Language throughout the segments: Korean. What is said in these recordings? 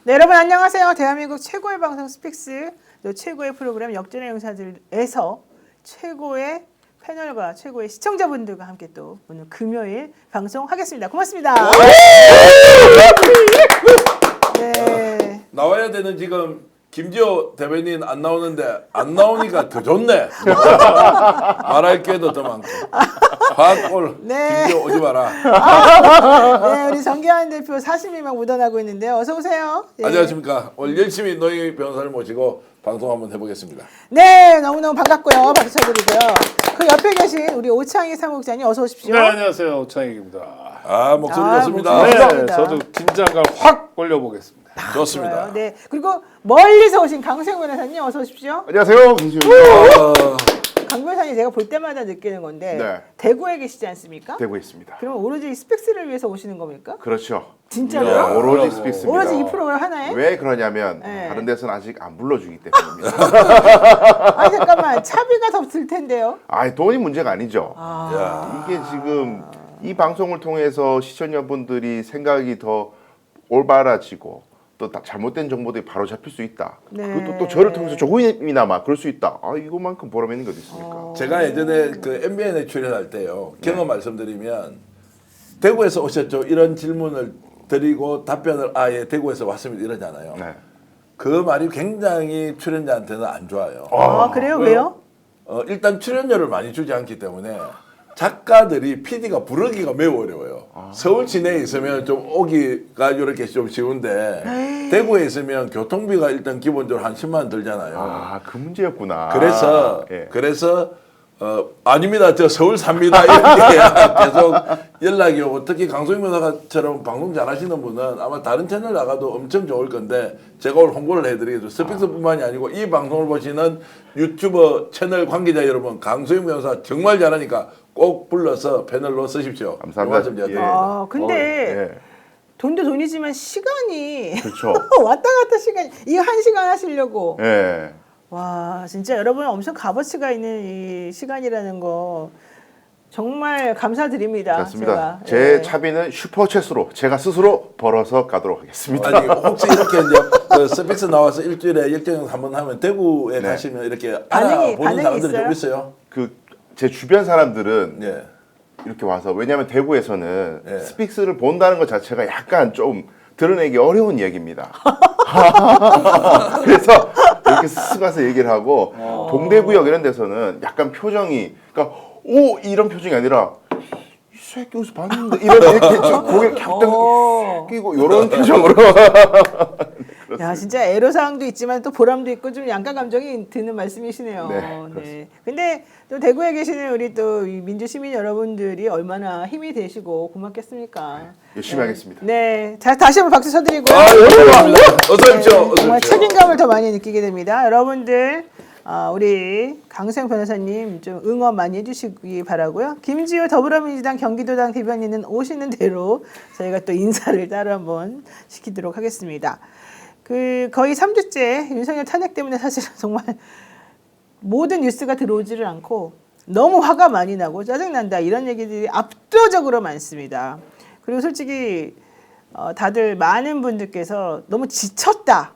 네, 여러분 안녕하세요. 대한민국 최고의 방송 스픽스, 또 최고의 프로그램 역전의 용사들에서 최고의 패널과 최고의 시청자분들과 함께 또 오늘 금요일 방송하겠습니다. 고맙습니다. 네. 나와야 되는 지금 김지호 대변인 안 나오는데 안 나오니까 더 좋네. 말할 게도 더 많고. 화골 네. 김지호 오지 마라. 네, 우리 정기환 대표 사심이 막 묻어나고 있는데요. 어서 오세요. 예. 안녕하십니까. 오늘 열심히 노영희 변호사를 모시고 방송 한번 해보겠습니다. 네, 너무너무 반갑고요. 박수 쳐드리고요. 그 옆에 계신 우리 오창희 사무국장님 어서 오십시오. 네, 안녕하세요. 오창익입니다. 목소리 좋습니다. 목소리 네, 감사합니다. 저도 긴장감 확 올려보겠습니다. 좋습니다. 좋아요. 네, 그리고 멀리서 오신 강세영 변호사님 어서 오십시오. 안녕하세요, 김수입니다. 강 변호사님 제가 볼 때마다 느끼는 건데 네. 대구에 계시지 않습니까? 되고 있습니다. 그럼 오로지 스펙스를 위해서 오시는 겁니까? 그렇죠. 진짜로요? 네, 오로지 스픽스입니다. 오로지 이 프로그램 하나에? 왜 그러냐면 네. 다른 데서는 아직 안 불러주기 때문입니다. 아니 잠깐만 차비가 더 들 텐데요. 돈이 문제가 아니죠. 아, 이게 지금 이 방송을 통해서 시청자분들이 생각이 더 올바라지고 또 잘못된 정보들이 바로 잡힐 수 있다. 네. 그것도 또 저를 통해서 조금이나마 그럴 수 있다. 이거만큼 보람 있는 게 어디 있습니까? 제가 예전에 그 MBN에 출연할 때요. 경험 말씀드리면 대구에서 오셨죠. 이런 질문을 드리고 답변을 예 대구에서 왔습니다 이러잖아요. 네. 그 말이 굉장히 출연자한테는 안 좋아요. 아 그래요? 왜요? 일단 출연료를 많이 주지 않기 때문에 작가들이 PD가 부르기가 매우 어려워요. 서울 시내에 있으면 좀 오기가 이렇게 좀 쉬운데 대구에 있으면 교통비가 일단 기본적으로 한 10만 원 들잖아요. 그 문제였구나. 그래서 아닙니다. 저 서울 삽니다. 이렇게 계속 연락이 오고 특히 강소영 변호사처럼 방송 잘하시는 분은 아마 다른 채널 나가도 엄청 좋을 건데 제가 오늘 홍보를 해드리겠습니다. 스픽스뿐만이 아니고 이 방송을 보시는 유튜버 채널 관계자 여러분 강소영 변호사 정말 잘하니까 꼭 불러서 패널로 쓰십시오. 감사합니다. 좀 제가 예. 드립니다. 근데 예. 돈도 돈이지만 시간이 그렇죠. 왔다 갔다 시간 이거 1시간 하시려고 예. 와 진짜 여러분 엄청 값어치가 있는 이 시간이라는 거 정말 감사드립니다. 맞습니다. 제가. 제 예. 차비는 슈퍼챗으로 제가 스스로 벌어서 가도록 하겠습니다. 아니 혹시 이렇게 이제 그 스픽스 나와서 일주일에 일정에서 한번 하면 대구에 네. 가시면 이렇게 반응이 알아보는 사람들이 좀 있어요? 있어요? 제 주변 사람들은 예. 이렇게 와서 왜냐하면 대구에서는 예. 스픽스를 본다는 것 자체가 약간 좀 드러내기 어려운 얘기입니다. 그래서 이렇게 쓱 가서 얘기를 하고 동대구역 이런 데서는 약간 표정이 그러니까 이런 표정이 아니라 이 새끼 어디서 봤는데 이렇게 고개를 갸우뚱 끼고 이런 표정으로 야 진짜 애로사항도 있지만 또 보람도 있고 좀 양가 감정이 드는 말씀이시네요. 네, 네. 근데 또 대구에 계시는 우리 또 민주 시민 여러분들이 얼마나 힘이 되시고 고맙겠습니까? 열심히 하겠습니다. 네, 자 다시 한번 박수 쳐드리고요. 감사합니다. 어서 오십시오. 어서 정말 오십시오. 책임감을 더 많이 느끼게 됩니다. 여러분들 우리 강세영 변호사님 좀 응원 많이 해주시기 바라고요. 김지호 더불어민주당 경기도당 대변인은 오시는 대로 저희가 또 인사를 따로 한번 시키도록 하겠습니다. 거의 3주째 윤석열 탄핵 때문에 사실 정말 모든 뉴스가 들어오지를 않고 너무 화가 많이 나고 짜증난다 이런 얘기들이 압도적으로 많습니다. 그리고 솔직히 다들 많은 분들께서 너무 지쳤다.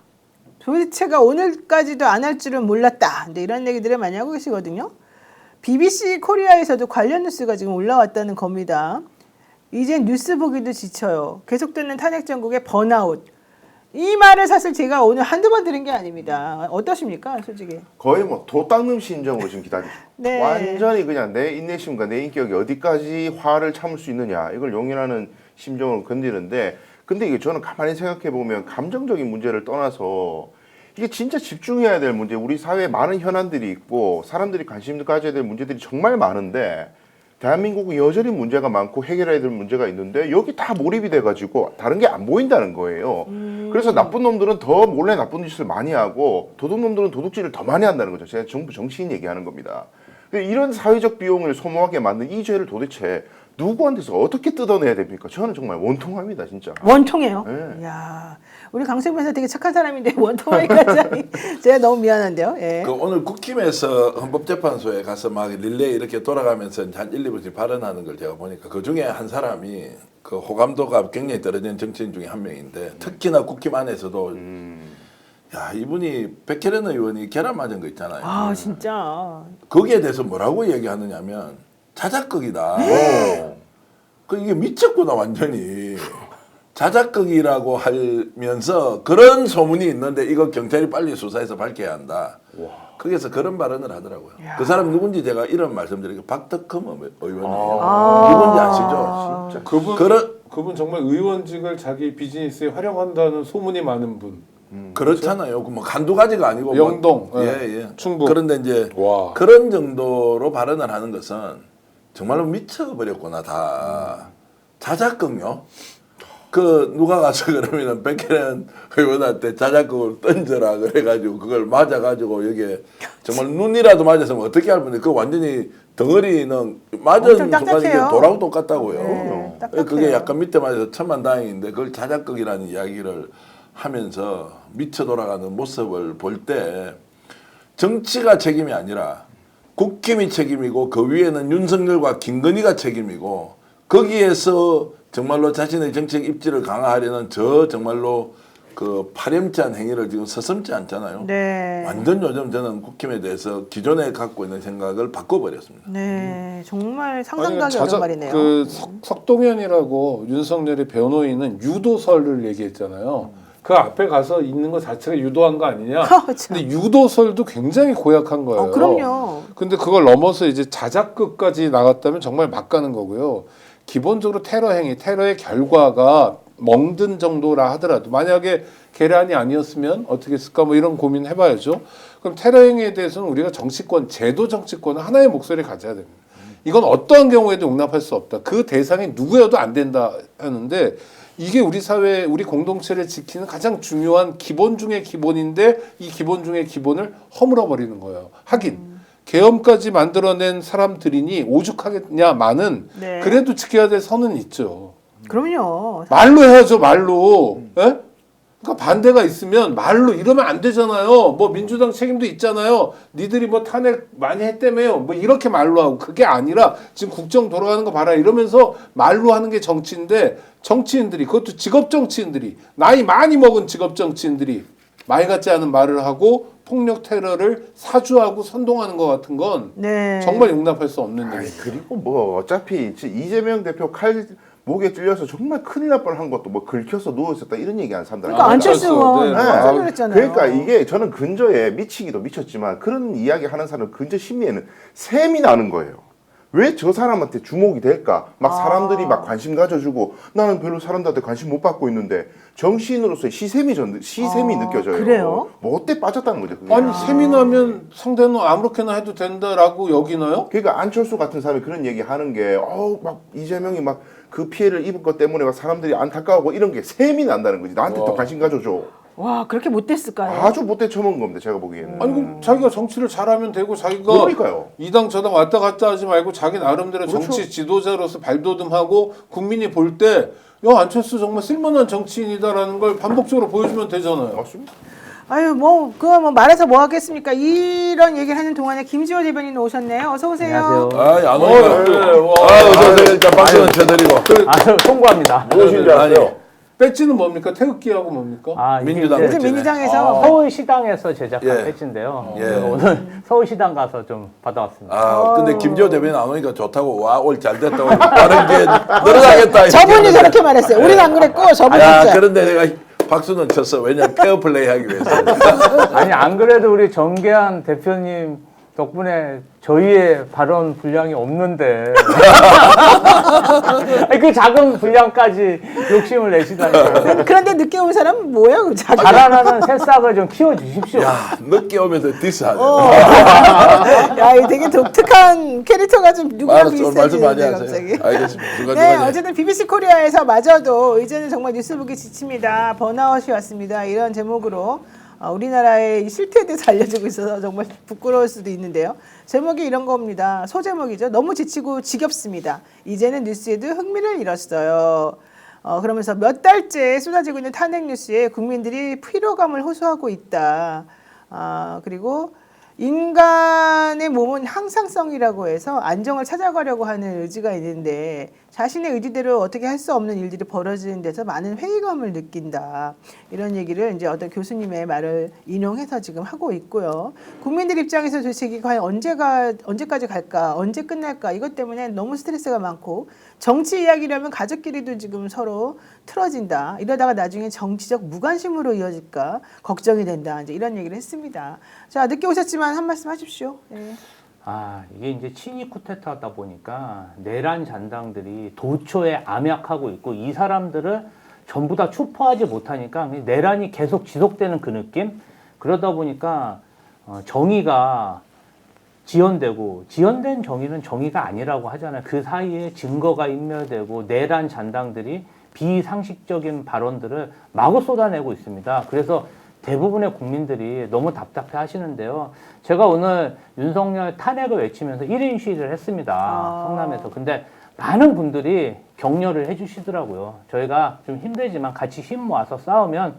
도대체가 오늘까지도 안 할 줄은 몰랐다. 근데 이런 얘기들을 많이 하고 계시거든요. BBC 코리아에서도 관련 뉴스가 지금 올라왔다는 겁니다. 이젠 뉴스 보기도 지쳐요. 계속되는 탄핵 정국의 번아웃. 이 말을 사실 제가 오늘 한두 번 들은 게 아닙니다. 어떠십니까, 솔직히? 거의 도 닦는 심정으로 지금 기다리죠. 네. 완전히 그냥 내 인내심과 내 인격이 어디까지 화를 참을 수 있느냐 이걸 용인하는 심정으로 건드리는데 근데 이게 저는 가만히 생각해 보면 감정적인 문제를 떠나서 이게 진짜 집중해야 될 문제 우리 사회에 많은 현안들이 있고 사람들이 관심을 가져야 될 문제들이 정말 많은데 대한민국은 여전히 문제가 많고 해결해야 될 문제가 있는데 여기 다 몰입이 돼가지고 다른 게 안 보인다는 거예요. 그래서 나쁜 놈들은 더 몰래 나쁜 짓을 많이 하고 도둑놈들은 도둑질을 더 많이 한다는 거죠. 제가 정부 정치인 얘기하는 겁니다. 이런 사회적 비용을 소모하게 만든 이 죄를 도대체 누구한테서 어떻게 뜯어내야 됩니까? 저는 정말 원통합니다, 진짜. 원통해요. 네. 야, 우리 강승 변호사 되게 착한 사람인데 원통하기까지 제가 너무 미안한데요. 예. 그 오늘 국힘에서 헌법재판소에 가서 막 릴레이 이렇게 돌아가면서 한 1, 2분씩 발언하는 걸 제가 보니까 그 중에 한 사람이 그 호감도가 굉장히 떨어지는 정치인 중에 한 명인데 특히나 국힘 안에서도 야 이분이 백혜련 의원이 계란 맞은 거 있잖아요. 아 진짜. 거기에 대해서 뭐라고 얘기하느냐면 자작극이다. 그 이게 미쳤구나 완전히. 자작극이라고 하면서 그런 소문이 있는데 이거 경찰이 빨리 수사해서 밝혀야 한다. 거기서 그런 발언을 하더라고요. 야. 그 사람 누군지 제가 이런 말씀드리고 박덕흠 의원이에요. 누군지 아시죠? 진짜 그분 정말 의원직을 자기 비즈니스에 활용한다는 소문이 많은 분. 그렇잖아요. 그 뭐 한두 가지가 아니고 영동, 뭐, 예, 충북. 그런데 이제 와. 그런 정도로 발언을 하는 것은 정말로 미쳐버렸구나 다. 자작극요. 그 누가 가서 그러면은 백혜련 의원한테 자작극을 던져라 그래가지고 그걸 맞아가지고 여기에 정말 눈이라도 맞았으면 어떻게 할 뻔해. 그 완전히 덩어리는 맞은 엄청 순간 이게 딱딱해요. 돌하고 똑같다고요. 네, 딱딱해요. 그게 약간 밑에 맞아서 천만다행인데 그걸 자작극이라는 이야기를 하면서 미쳐 돌아가는 모습을 볼 때 정치가 책임이 아니라 국힘이 책임이고 그 위에는 윤석열과 김건희가 책임이고 거기에서 정말로 자신의 정책 입지를 강화하려는 저 정말로 그 파렴치한 행위를 지금 서슴지 않잖아요. 네. 완전 요즘 저는 국힘에 대해서 기존에 갖고 있는 생각을 바꿔버렸습니다. 네, 정말 아니, 상상가기 어려운 말이네요. 그 석동현이라고 윤석열의 변호인은 유도설을 얘기했잖아요. 그 앞에 가서 있는 것 자체가 유도한 거 아니냐? 참. 근데 유도설도 굉장히 고약한 거예요. 그럼요. 근데 그걸 넘어서 이제 자작극까지 나갔다면 정말 막 가는 거고요. 기본적으로 테러 행위, 테러의 결과가 멍든 정도라 하더라도 만약에 계란이 아니었으면 어떻게 했을까 뭐 이런 고민 해봐야죠. 그럼 테러 행위에 대해서는 우리가 정치권, 제도 정치권은 하나의 목소리를 가져야 됩니다. 이건 어떠한 경우에도 용납할 수 없다. 그 대상이 누구여도 안 된다 하는데 이게 우리 사회, 우리 공동체를 지키는 가장 중요한 기본 중의 기본인데 이 기본 중의 기본을 허물어 버리는 거예요. 하긴 계엄까지 만들어낸 사람들이니 오죽하겠냐마는 네. 그래도 지켜야 될 선은 있죠. 그럼요. 말로 해야죠, 말로. 예? 그러니까 반대가 있으면 말로 이러면 안 되잖아요. 뭐 민주당 책임도 있잖아요. 니들이 뭐 탄핵 많이 했다며요. 뭐 이렇게 말로 하고 그게 아니라 지금 국정 돌아가는 거 봐라 이러면서 말로 하는 게 정치인데 정치인들이 그것도 직업 정치인들이 나이 많이 먹은 직업 정치인들이 말 같지 않은 말을 하고 폭력 테러를 사주하고 선동하는 것 같은 건 네. 정말 용납할 수 없는 아니, 일이에요. 그리고 뭐 어차피 이재명 대표 칼 목에 찔려서 정말 큰일 날 뻔한 것도 뭐 긁혀서 누워 있었다 이런 얘기하는 사람들. 그러니까 안철수 의원 네. 깜짝 놀랐잖아요. 그러니까 이게 저는 근저에 미치기도 미쳤지만 그런 이야기 하는 사람 근저 심리에는 셈이 나는 거예요. 왜 저 사람한테 주목이 될까? 막 사람들이 막 관심 가져주고 나는 별로 사람들한테 관심 못 받고 있는데 정치인으로서의 시샘이 느껴져요. 그래요? 뭐 어때 빠졌다는 거죠. 그게. 아니 세미나면 상대는 아무렇게나 해도 된다라고 여기나요? 그러니까 안철수 같은 사람이 그런 얘기 하는 게 막 이재명이 막 그 피해를 입은 것 때문에 막 사람들이 안타까워하고 이런 게 셈이 난다는 거지. 나한테 더 관심 가져줘. 와 그렇게 못됐을까요? 아주 못돼 처먹은 겁니다. 제가 보기에는. 아니 그럼 자기가 정치를 잘하면 되고 자기가 그러니까요. 이 당 저당 왔다 갔다 하지 말고 자기 나름대로 그렇죠. 정치 지도자로서 발돋움하고 국민이 볼 때 야 안철수 정말 쓸만한 정치인이다라는 걸 반복적으로 보여주면 되잖아요. 맞습니다. 아유 뭐 그거 뭐 말해서 뭐 하겠습니까? 이런 얘기를 하는 동안에 김지호 대변인 오셨네요. 어서 오세요. 안녕하세요. 안 오니까. 네, 와. 어서 오세요. 일단 박수는 쳐드리고. 송구합니다. 무엇인 줄 아세요? 배지는 뭡니까? 태극기하고 뭡니까? 이게 민주당 이제 요즘 배지네. 민주당에서 서울시당에서 제작한 예. 배지인데요. 예. 그래서 오늘 서울시당 가서 좀 받아왔습니다. 근데 김지호 대변인 안 오니까 좋다고 와 올 잘 됐다고 다른 게 늘어나겠다. 저분이 이렇게 저렇게 말했어요. 우리는 안 그랬고 저분이 아, 진짜. 그런데 내가 박수는 쳤어. 왜냐면 페어플레이 하기 위해서. 아니 안 그래도 우리 정계한 대표님 덕분에 저희의 발언 분량이 없는데 아니, 그 작은 분량까지 욕심을 내시다니 그런데 늦게 온 사람은 뭐예요? 그 자기 자라나는 새싹을 좀 키워주십시오. 야, 늦게 오면서 디스하네. 야, 이 되게 독특한 캐릭터가 좀 누구랑 알았어, 오늘 말씀 많이 비슷해지는데 하세요. 갑자기. 알겠습니다. 네, 중간중간에. 어쨌든 BBC 코리아에서 마저도 이제는 정말 뉴스 보기 지칩니다. 번아웃이 왔습니다. 이런 제목으로 우리나라의 이 실태에 대해서 알려주고 있어서 정말 부끄러울 수도 있는데요. 제목이 이런 겁니다. 소제목이죠. 너무 지치고 지겹습니다. 이제는 뉴스에도 흥미를 잃었어요. 그러면서 몇 달째 쏟아지고 있는 탄핵 뉴스에 국민들이 피로감을 호소하고 있다. 그리고 인간의 몸은 항상성이라고 해서 안정을 찾아가려고 하는 의지가 있는데 자신의 의지대로 어떻게 할 수 없는 일들이 벌어지는 데서 많은 회의감을 느낀다. 이런 얘기를 이제 어떤 교수님의 말을 인용해서 지금 하고 있고요. 국민들 입장에서 도대체 이게 과연 언제까지 갈까? 언제 끝날까? 이것 때문에 너무 스트레스가 많고 정치 이야기라면 가족끼리도 지금 서로 틀어진다. 이러다가 나중에 정치적 무관심으로 이어질까 걱정이 된다. 이제 이런 얘기를 했습니다. 자, 늦게 오셨지만 한 말씀 하십시오. 네. 이게 이제 친위 쿠데타다 보니까 내란 잔당들이 도초에 암약하고 있고 이 사람들을 전부 다 추포하지 못하니까 내란이 계속 지속되는 그 느낌? 그러다 보니까 정의가 지연되고 지연된 정의는 정의가 아니라고 하잖아요. 그 사이에 증거가 인멸되고 내란 잔당들이 비상식적인 발언들을 마구 쏟아내고 있습니다. 그래서 대부분의 국민들이 너무 답답해 하시는데요. 제가 오늘 윤석열 탄핵을 외치면서 1인 시위를 했습니다. 성남에서. 근데 많은 분들이 격려를 해주시더라고요. 저희가 좀 힘들지만 같이 힘 모아서 싸우면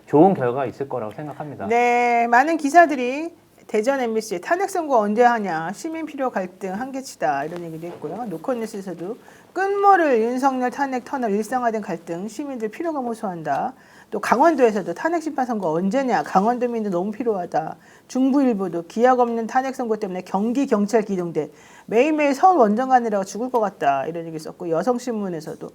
좋은 결과가 있을 거라고 생각합니다. 네, 많은 기사들이 대전 MBC에 탄핵 선고 언제 하냐, 시민 필요 갈등 한계치다 이런 얘기도 했고요. 노컷뉴스에서도 끝모를 윤석열 탄핵 터널 일상화된 갈등 시민들 피로감 호소한다. 또 강원도에서도 탄핵 심판 선거 언제냐, 강원도민들 너무 필요하다. 중부일보도 기약 없는 탄핵 선고 때문에 경기 경찰 기동대 매일매일 서울 원정 가느라고 죽을 것 같다 이런 얘기 썼고 여성신문에서도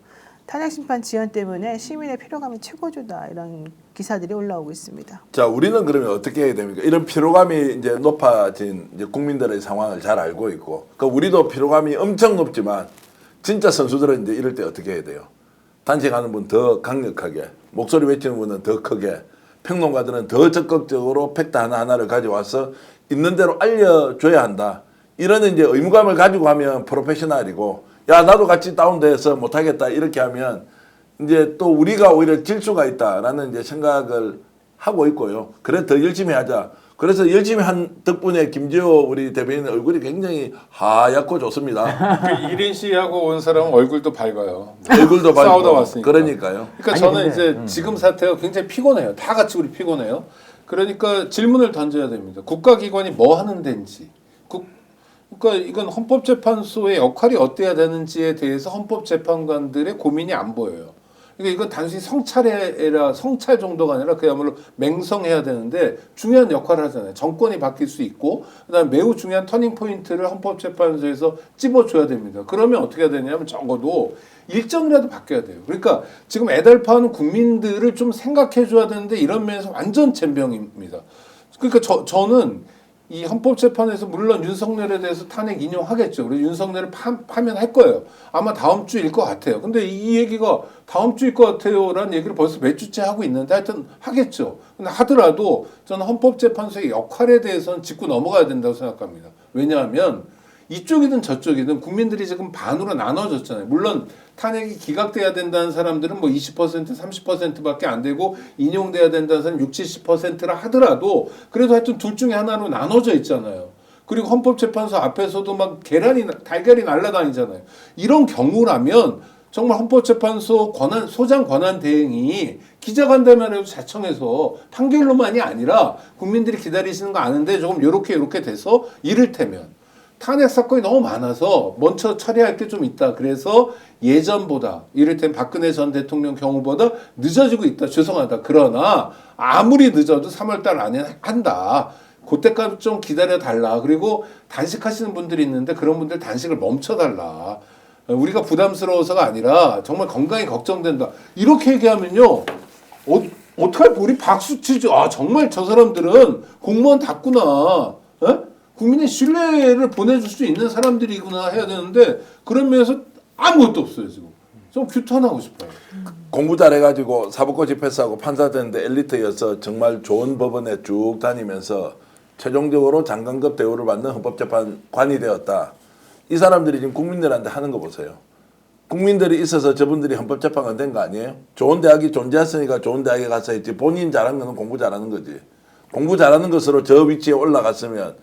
탄핵 심판 지연 때문에 시민의 피로감이 최고조다 이런 기사들이 올라오고 있습니다. 자, 우리는 그러면 어떻게 해야 됩니까? 이런 피로감이 이제 높아진 이제 국민들의 상황을 잘 알고 있고, 그 우리도 피로감이 엄청 높지만 진짜 선수들은 이제 이럴 때 어떻게 해야 돼요? 단식하는 분 더 강력하게, 목소리 외치는 분은 더 크게, 평론가들은 더 적극적으로 팩트 하나하나를 가져와서 있는 대로 알려줘야 한다. 이런 이제 의무감을 가지고 하면 프로페셔널이고, 야 나도 같이 다운돼서 못하겠다 이렇게 하면 이제 또 우리가 오히려 질 수가 있다라는 이제 생각을 하고 있고요. 그래 더 열심히 하자. 그래서 열심히 한 덕분에 김지호 우리 대변인 얼굴이 굉장히 하얗고 좋습니다. 그 1인 시위하고 온 사람은 얼굴도 밝아요. 얼굴도 싸우다 밝고. 왔으니까. 그러니까요. 그러니까 아니, 저는 근데, 이제 지금 사태가 굉장히 피곤해요. 다 같이 우리 피곤해요. 그러니까 질문을 던져야 됩니다. 국가기관이 뭐 하는 데인지. 그러니까 이건 헌법재판소의 역할이 어때야 되는지에 대해서 헌법재판관들의 고민이 안 보여요. 그러니까 이건 단순히 성찰 정도가 아니라 그야말로 맹성해야 되는데 중요한 역할을 하잖아요. 정권이 바뀔 수 있고 그다음에 매우 중요한 터닝 포인트를 헌법재판소에서 찝어줘야 됩니다. 그러면 어떻게 해야 되냐면 적어도 일정이라도 바뀌어야 돼요. 그러니까 지금 애달파하는 국민들을 좀 생각해줘야 되는데 이런 면에서 완전 젬병입니다. 그러니까 저는 이 헌법재판에서 물론 윤석열에 대해서 탄핵 인용하겠죠. 그래서 윤석열을 파면할 거예요. 아마 다음 주일 것 같아요. 근데 이 얘기가 다음 주일 것 같아요라는 얘기를 벌써 몇 주째 하고 있는데 하여튼 하겠죠. 근데 하더라도 저는 헌법재판소의 역할에 대해서는 짚고 넘어가야 된다고 생각합니다. 왜냐하면 이쪽이든 저쪽이든 국민들이 지금 반으로 나눠졌잖아요. 물론 탄핵이 기각돼야 된다는 사람들은 뭐 20%, 30%밖에 안 되고 인용돼야 된다는 사람 60, 70%라 하더라도 그래도 하여튼 둘 중에 하나로 나눠져 있잖아요. 그리고 헌법재판소 앞에서도 막 달걀이 날아다니잖아요. 이런 경우라면 정말 헌법재판소 소장 권한 대행이 기자간담회를 자청해서 판결로만이 아니라 국민들이 기다리시는 거 아는데 조금 요렇게 돼서 이를테면 탄핵 사건이 너무 많아서 먼저 처리할 게 좀 있다. 그래서 예전보다 이를테면 박근혜 전 대통령 경우보다 늦어지고 있다. 죄송하다. 그러나 아무리 늦어도 3월달 안에 한다. 그때까지 좀 기다려달라. 그리고 단식하시는 분들이 있는데 그런 분들 단식을 멈춰달라. 우리가 부담스러워서가 아니라 정말 건강이 걱정된다. 이렇게 얘기하면요. 어떡할 우리 박수 치죠. 아 정말 저 사람들은 공무원 답구나. 에? 국민의 신뢰를 보내줄 수 있는 사람들이구나 해야 되는데 그런 면에서 아무것도 없어요 지금. 좀 규탄하고 싶어요. 공부 잘해가지고 사법고시 패스하고 판사 됐는데 엘리트여서 정말 좋은 법원에 쭉 다니면서 최종적으로 장관급 대우를 받는 헌법재판관이 되었다. 이 사람들이 지금 국민들한테 하는 거 보세요. 국민들이 있어서 저분들이 헌법재판관 된 거 아니에요? 좋은 대학이 존재했으니까 좋은 대학에 가서 했지. 본인 잘한 거는 공부 잘하는 거지. 공부 잘하는 것으로 저 위치에 올라갔으면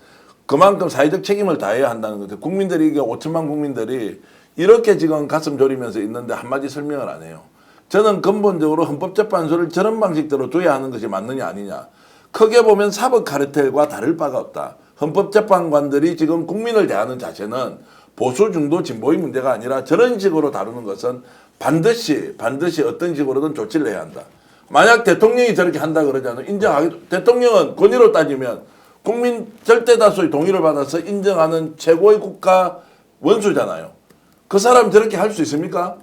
그만큼 사회적 책임을 다해야 한다는 거죠. 국민들이 이게 5천만 국민들이 이렇게 지금 가슴 졸이면서 있는데 한마디 설명을 안 해요. 저는 근본적으로 헌법재판소를 저런 방식대로 둬야 하는 것이 맞느냐 아니냐. 크게 보면 사법 카르텔과 다를 바가 없다. 헌법재판관들이 지금 국민을 대하는 자세는 보수 중도 진보의 문제가 아니라 저런 식으로 다루는 것은 반드시 어떤 식으로든 조치를 해야 한다. 만약 대통령이 저렇게 한다 그러잖아요. 인정하기 대통령은 권위로 따지면 국민 절대 다수의 동의를 받아서 인정하는 최고의 국가 원수잖아요. 그 사람 저렇게 할 수 있습니까?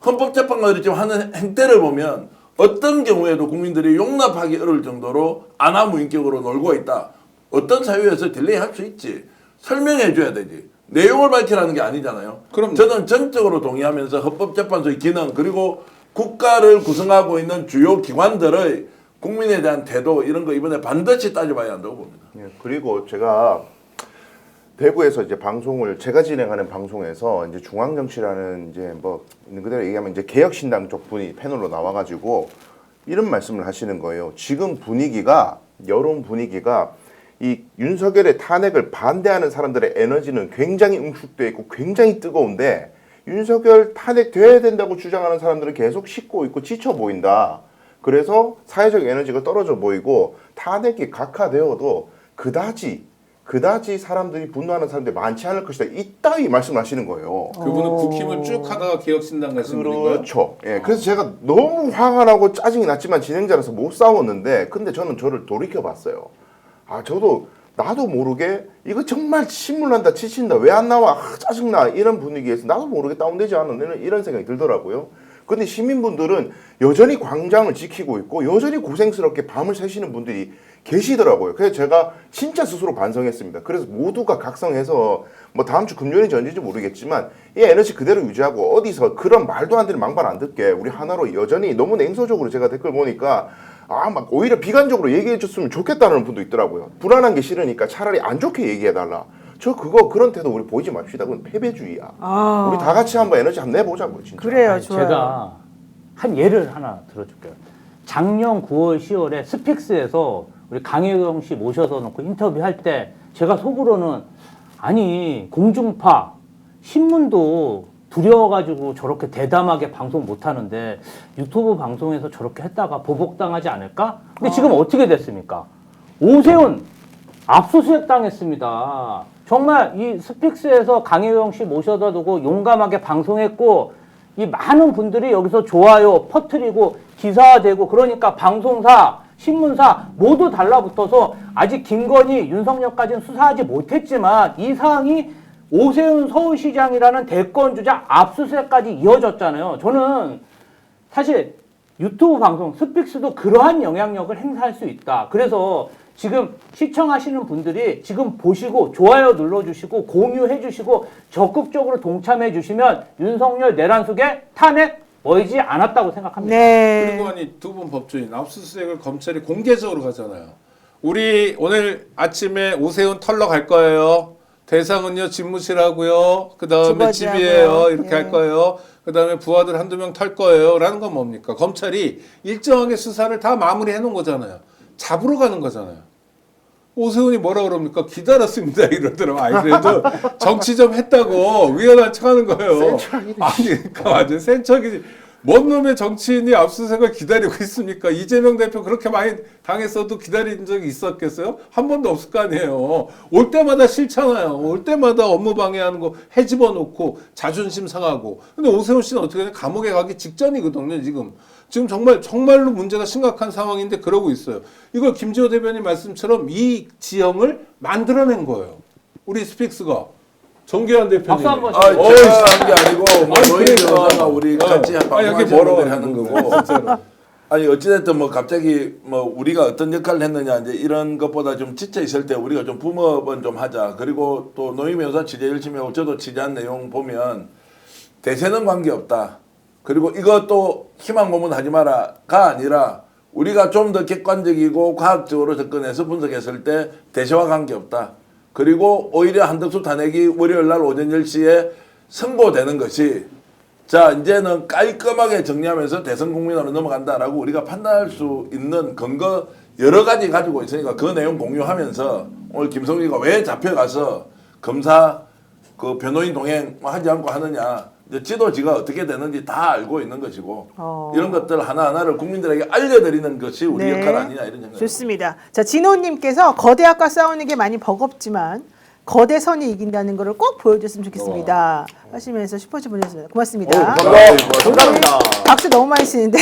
헌법재판관들이 지금 하는 행태를 보면 어떤 경우에도 국민들이 용납하기 어려울 정도로 안하무인격으로 놀고 있다. 어떤 사유에서 딜레이 할 수 있지. 설명해 줘야 되지. 내용을 밝히라는 게 아니잖아요. 그럼 저는 전적으로 동의하면서 헌법재판소의 기능 그리고 국가를 구성하고 있는 주요 기관들의 국민에 대한 태도 이런 거 이번에 반드시 따져봐야 한다고 봅니다. 예, 그리고 제가 대구에서 이제 방송을 제가 진행하는 방송에서 이제 중앙정치라는 이제 뭐 있는 그대로 얘기하면 이제 개혁신당 쪽 분이 패널로 나와가지고 이런 말씀을 하시는 거예요. 지금 분위기가 여론 분위기가 이 윤석열의 탄핵을 반대하는 사람들의 에너지는 굉장히 응축돼 있고 굉장히 뜨거운데 윤석열 탄핵돼야 된다고 주장하는 사람들은 계속 식고 있고 지쳐 보인다. 그래서 사회적 에너지가 떨어져 보이고 탄핵이 각하되어도 그다지 사람들이 분노하는 사람들이 많지 않을 것이다. 이따위 말씀하시는 거예요. 그분은 국힘을 쭉 하다가 개혁신당 가신 분인가요? 그렇죠. 예, 그래서 제가 너무 화가 나고 짜증이 났지만 진행자라서 못 싸웠는데 근데 저는 저를 돌이켜봤어요. 나도 모르게 이거 정말 신문한다 치친다 왜 안 나와 짜증나 이런 분위기에서 나도 모르게 다운되지 않은 이런 생각이 들더라고요. 근데 시민분들은 여전히 광장을 지키고 있고 여전히 고생스럽게 밤을 새시는 분들이 계시더라고요. 그래서 제가 진짜 스스로 반성했습니다. 그래서 모두가 각성해서 뭐 다음 주 금요일인지 언제인지 모르겠지만 이 에너지 그대로 유지하고 어디서 그런 말도 안 되는 망발 안 듣게 우리 하나로 여전히 너무 냉소적으로 제가 댓글 보니까 막 오히려 비관적으로 얘기해 줬으면 좋겠다는 분도 있더라고요. 불안한 게 싫으니까 차라리 안 좋게 얘기해 달라. 그런 태도 우리 보이지 맙시다. 그건 패배주의야. 우리 다 같이 한번 에너지 한번 내보자고요, 진짜. 그래요, 아니, 좋아요. 제가 한 예를 하나 들어줄게요. 작년 9월, 10월에 스픽스에서 우리 강혜경 씨 모셔서 놓고 인터뷰할 때 제가 속으로는 아니 공중파 신문도 두려워가지고 저렇게 대담하게 방송 못하는데 유튜브 방송에서 저렇게 했다가 보복당하지 않을까? 근데 지금 어떻게 됐습니까? 오세훈 압수수색 당했습니다. 정말 이 스픽스에서 강혜경 씨 모셔다 두고 용감하게 방송했고 이 많은 분들이 여기서 좋아요 퍼뜨리고 기사화되고 그러니까 방송사, 신문사 모두 달라붙어서 아직 김건희, 윤석열까지는 수사하지 못했지만 이 사항이 오세훈 서울시장이라는 대권주자 압수수색까지 이어졌잖아요. 저는 사실 유튜브 방송 스픽스도 그러한 영향력을 행사할 수 있다. 그래서 지금 시청하시는 분들이 지금 보시고 좋아요 눌러주시고 공유해 주시고 적극적으로 동참해 주시면 윤석열 내란숙의 탄핵 멀지 않았다고 생각합니다. 네. 그리고 아니 두 분 법조인 압수수색을 검찰이 공개적으로 가잖아요. 우리 오늘 아침에 오세훈 털러 갈 거예요. 대상은요 집무실하고요. 그 다음에 주거지하고요. 집이에요. 이렇게 예. 할 거예요. 그 다음에 부하들 한두 명 털 거예요. 라는 건 뭡니까? 검찰이 일정하게 수사를 다 마무리해 놓은 거잖아요. 잡으러 가는 거잖아요. 오세훈이 뭐라 그럽니까? 기다렸습니다. 이러더라고. 아니, 그래도 정치 좀 했다고 위헌한 척 하는 거예요. 아니, 그러니까 완전 센 척이지. 뭔 놈의 정치인이 압수수색을 기다리고 있습니까? 이재명 대표 그렇게 많이 당했어도 기다린 적이 있었겠어요? 한 번도 없을 거 아니에요. 올 때마다 싫잖아요. 올 때마다 업무 방해하는 거 해집어 놓고 자존심 상하고. 근데 오세훈 씨는 어떻게 되냐? 감옥에 가기 직전이거든요, 지금. 지금 정말로 문제가 심각한 상황인데 그러고 있어요. 이걸 김지호 대변인 말씀처럼 이 지형을 만들어낸 거예요. 우리 스픽스가. 정계환 대표님. 박수 한번 제가 한 게 아니고 뭐 아니, 노인 그러니까. 변호사가 우리 같이 여기 방송하는 하는 거고. 진짜로. 아니 어찌됐든 뭐 갑자기 뭐 우리가 어떤 역할을 했느냐 이제 이런 것보다 좀 지쳐 있을 때 우리가 좀 붐업은 좀 하자. 그리고 또 노인 변호사 취재 열심히 하고 저도 취재한 내용 보면 대세는 관계없다. 그리고 이것도 희망 고문하지 마라가 아니라 우리가 좀 더 객관적이고 과학적으로 접근해서 분석했을 때 대세와 관계없다. 그리고 오히려 한덕수 탄핵이 월요일 날 오전 10시에 선고되는 것이 자 이제는 깔끔하게 정리하면서 대선 국민으로 넘어간다라고 우리가 판단할 수 있는 근거 여러 가지 가지고 있으니까 그 내용 공유하면서 오늘 김성기가 왜 잡혀가서 검사 그 변호인 동행 하지 않고 하느냐. 이제 지도지가 어떻게 되는지 다 알고 있는 것이고 이런 것들 하나하나를 국민들에게 알려드리는 것이 우리 네. 역할 아니냐 이런 생각. 좋습니다. 자, 진호님께서 거대학과 싸우는 게 많이 버겁지만 거대선이 이긴다는 것을 꼭 보여줬으면 좋겠습니다. 하시면서 슈퍼챗 보내주셨습니다. 고맙습니다. 감사합니다. 박수 너무 많이 치는데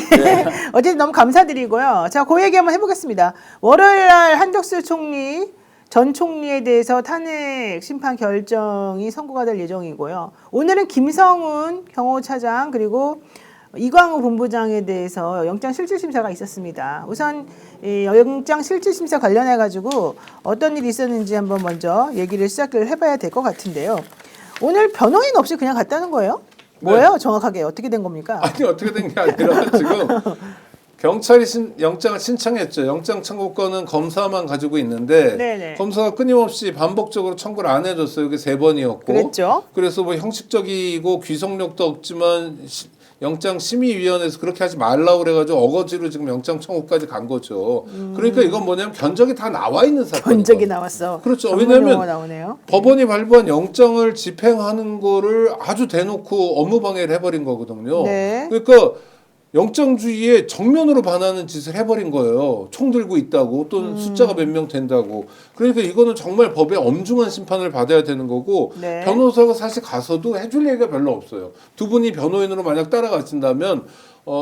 어쨌든 너무 감사드리고요. 자, 그 얘기 한번 해보겠습니다. 월요일날 한덕수 총리 전 총리에 대해서 탄핵 심판 결정이 선고가 될 예정이고요. 오늘은 김성훈 경호차장 그리고 이광우 본부장에 대해서 영장실질심사가 있었습니다. 우선 이 영장실질심사 관련해 가지고 어떤 일이 있었는지 한번 먼저 얘기를 시작을 해봐야 될 것 같은데요. 오늘 변호인 없이 그냥 갔다는 거예요? 뭐예요? 정확하게 어떻게 된 겁니까? 아니 어떻게 된 게 아니라 지금 경찰이 영장을 신청했죠. 영장 청구권은 검사만 가지고 있는데 네네. 검사가 끊임없이 반복적으로 청구를 안 해줬어요. 이게 3번이었고. 그랬죠. 그래서 뭐 형식적이고 귀속력도 없지만 영장심의위원회에서 그렇게 하지 말라고 그래가지고 어거지로 지금 영장 청구까지 간 거죠. 그러니까 이건 뭐냐면 견적이 다 나와 있는 사건이에요. 견적이 나왔어. 그렇죠. 전문 왜냐하면 용어가 나오네요. 법원이 발부한 영장을 집행하는 거를 아주 대놓고 업무방해를 해버린 거거든요. 네. 그러니까 영장주의에 정면으로 반하는 짓을 해버린 거예요. 총 들고 있다고 또는 숫자가 몇 명 된다고. 그러니까 이거는 정말 법의 엄중한 심판을 받아야 되는 거고 네. 변호사가 사실 가서도 해줄 얘기가 별로 없어요. 두 분이 변호인으로 만약 따라가신다면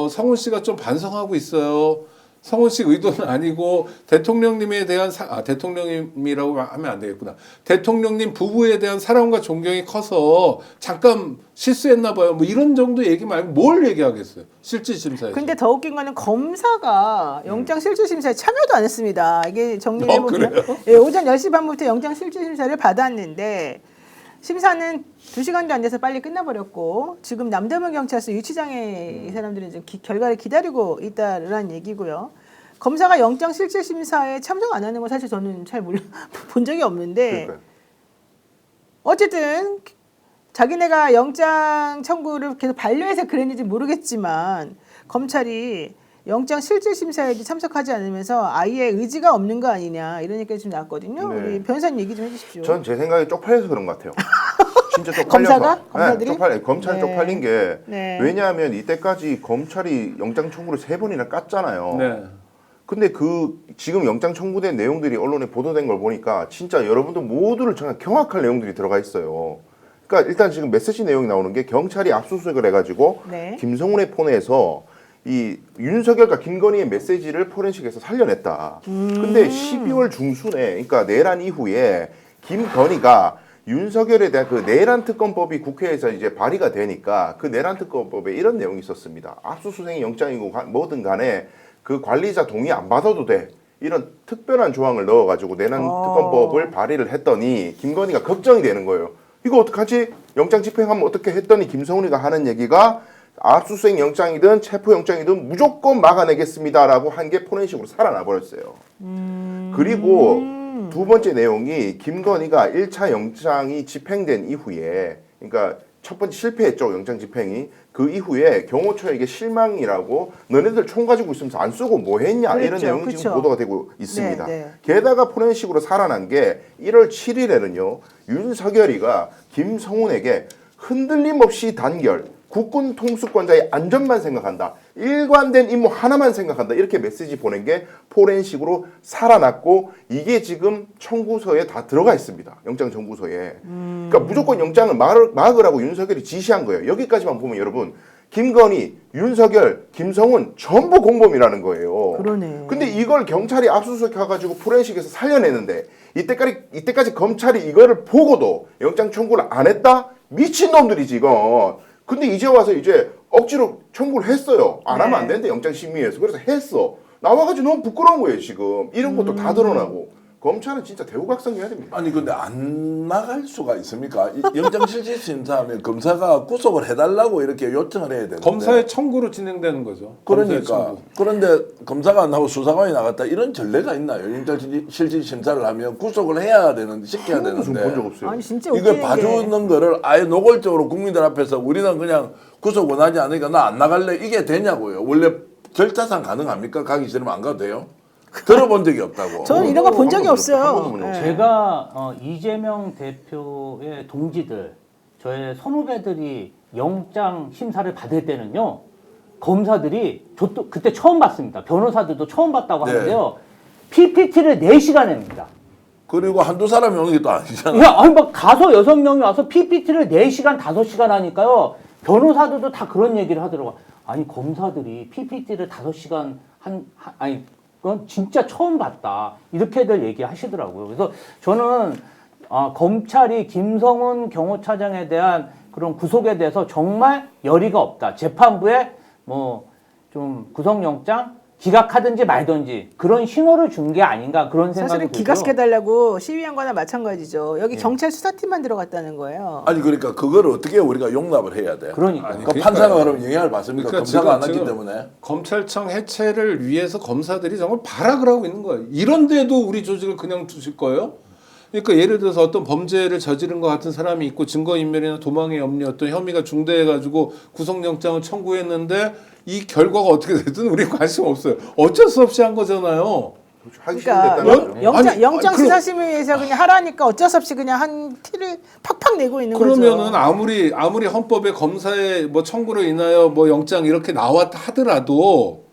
성훈 씨가 좀 반성하고 있어요. 성훈 씨 의도는 아니고 대통령님에 대한 대통령님이라고 하면 안 되겠구나. 대통령님 부부에 대한 사랑과 존경이 커서 잠깐 실수했나 봐요. 뭐 이런 정도 얘기 말고 뭘 얘기하겠어요. 실질심사에서. 근데 더 웃긴 거는 검사가 영장실질심사에 참여도 안 했습니다. 이게 정리를 해보면 그래요? 예, 오전 10시 반부터 영장실질심사를 받았는데 심사는 2시간도 안 돼서 빨리 끝나버렸고 지금 남대문 경찰서 유치장에 이 사람들이 지금 결과를 기다리고 있다라는 얘기고요. 검사가 영장실질심사에 참석 안 하는 건 사실 저는 잘 본 적이 없는데 그러니까요. 어쨌든 자기네가 영장 청구를 계속 반려해서 그랬는지 모르겠지만 검찰이 영장 실질심사에도 참석하지 않으면서 아예 의지가 없는 거 아니냐 이런 얘기가 좀 나왔거든요. 네. 우리 변호사님 얘기 좀 해주십시오. 전 제 생각에 쪽팔려서 그런 것 같아요. 진짜 쪽팔려서. 검사가? 검사들이? 검찰이 네. 쪽팔린 게 네. 왜냐하면 이때까지 검찰이 영장 청구를 3번이나 깠잖아요. 네. 근데 그 지금 영장 청구된 내용들이 언론에 보도된 걸 보니까 진짜 여러분들 모두를 정말 경악할 내용들이 들어가 있어요. 그러니까 일단 지금 메시지 내용이 나오는 게 경찰이 압수수색을 해가지고 네. 김성훈의 폰에서 이 윤석열과 김건희의 메시지를 포렌식에서 살려냈다. 근데 12월 중순에 그러니까 내란 이후에 김건희가 윤석열에 대한 그 내란 특검법이 국회에서 이제 발의가 되니까 그 내란 특검법에 이런 내용이 있었습니다. 압수수색이 영장이고 뭐든 간에 그 관리자 동의 안 받아도 돼. 이런 특별한 조항을 넣어가지고 내란 특검법을 발의를 했더니 김건희가 걱정이 되는 거예요. 이거 어떡하지? 영장 집행하면 어떻게 했더니 김성훈이가 하는 얘기가 압수수색 영장이든 체포 영장이든 무조건 막아내겠습니다라고 한 게 포렌식으로 살아나 버렸어요. 그리고 두 번째 내용이 김건희가 1차 영장이 집행된 이후에 그러니까 첫 번째 실패했죠. 영장 집행이. 그 이후에 경호처에게 실망이라고 너네들 총 가지고 있으면서 안 쓰고 뭐 했냐 이런 그랬죠. 내용이 그쵸. 지금 보도가 되고 있습니다. 네, 네. 게다가 포렌식으로 살아난 게 1월 7일에는요. 윤석열이가 김성훈에게 흔들림 없이 단결 국군 통수권자의 안전만 생각한다. 일관된 임무 하나만 생각한다. 이렇게 메시지 보낸 게 포렌식으로 살아났고 이게 지금 청구서에 다 들어가 있습니다. 영장 청구서에. 그러니까 무조건 영장을 막으라고 윤석열이 지시한 거예요. 여기까지만 보면 여러분 김건희, 윤석열, 김성훈 전부 공범이라는 거예요. 그러네. 근데 이걸 경찰이 압수수색해가지고 포렌식에서 살려내는데 이때까지 검찰이 이거를 보고도 영장 청구를 안 했다? 미친놈들이지 이건. 근데 이제 와서 이제 억지로 청구를 했어요. 안 하면 안 되는데 영장심의에서. 그래서 했어. 나와가지고 너무 부끄러운 거예요 지금. 이런 것도 다 드러나고. 검찰은 진짜 대우각성해야 됩니다. 아니 근데 안 나갈 수가 있습니까? 영장실질심사하면 검사가 구속을 해달라고 이렇게 요청을 해야 되는데 검사의 청구로 진행되는 거죠. 검사의 그러니까 청구. 그런데 검사가 안 하고 수사관이 나갔다 이런 전례가 있나요? 영장실질심사를 하면 구속을 해야 되는데 시켜야 무슨 되는데 본적 없어요. 아니 진짜 이걸 웃기는 게 봐주는 거를 아예 노골적으로 국민들 앞에서 우리는 그냥 구속 원하지 않으니까 나 안 나갈래 이게 되냐고요. 원래 절차상 가능합니까? 가기 싫으면 안 가도 돼요? 들어본 적이 없다고. 저는 이런 거 본 적이 한 번도 없어요. 한 번도 네. 제가 이재명 대표의 동지들, 저의 선후배들이 영장 심사를 받을 때는요, 검사들이 저도 그때 처음 봤습니다. 변호사들도 처음 봤다고 네. 하는데요, PPT를 4시간 합니다. 그리고 한두 사람이 오는 게 또 아니잖아. 야, 아니 막 가서 6명이 와서 PPT를 4시간, 5시간 하니까요. 변호사들도 다 그런 얘기를 하더라고요. 아니 검사들이 PPT를 5시간 아니 그건 진짜 처음 봤다. 이렇게들 얘기하시더라고요. 그래서 저는 검찰이 김성훈 경호차장에 대한 그런 구속에 대해서 정말 열의가 없다. 재판부에 뭐 좀 구속영장 기각하든지 말든지 그런 신호를 준 게 아닌가 그런 생각이 사실은 들고요. 기각시켜달라고 시위한 거나 마찬가지죠. 여기 경찰 수사팀만 들어갔다는 거예요. 아니 그러니까 그걸 어떻게 우리가 용납을 해야 돼? 그러니까. 아니, 그 그러니까요. 판사가 그럼 영향을 받습니까? 그러니까 검사가 안 지금- 했기 지금 때문에. 검찰청 해체를 위해서 검사들이 정말 발악을 하고 있는 거예요. 이런데도 우리 조직을 그냥 두실 거예요? 그러니까 예를 들어서 어떤 범죄를 저지른 것 같은 사람이 있고 증거인멸이나 도망의 염려, 어떤 혐의가 중대해가지고 구속영장을 청구했는데 이 결과가 어떻게 됐든 우리 관심 없어요. 어쩔 수 없이 한 거잖아요. 하기 그러니까 싫은데 따라 영장 그럼- 수사심의에서 그냥 하라니까 어쩔 수 없이 그냥 한 티를 팍팍 내고 있는 그러면은 거죠. 아무리 헌법에 검사의 뭐 청구로 인하여 뭐 영장 이렇게 나왔다 하더라도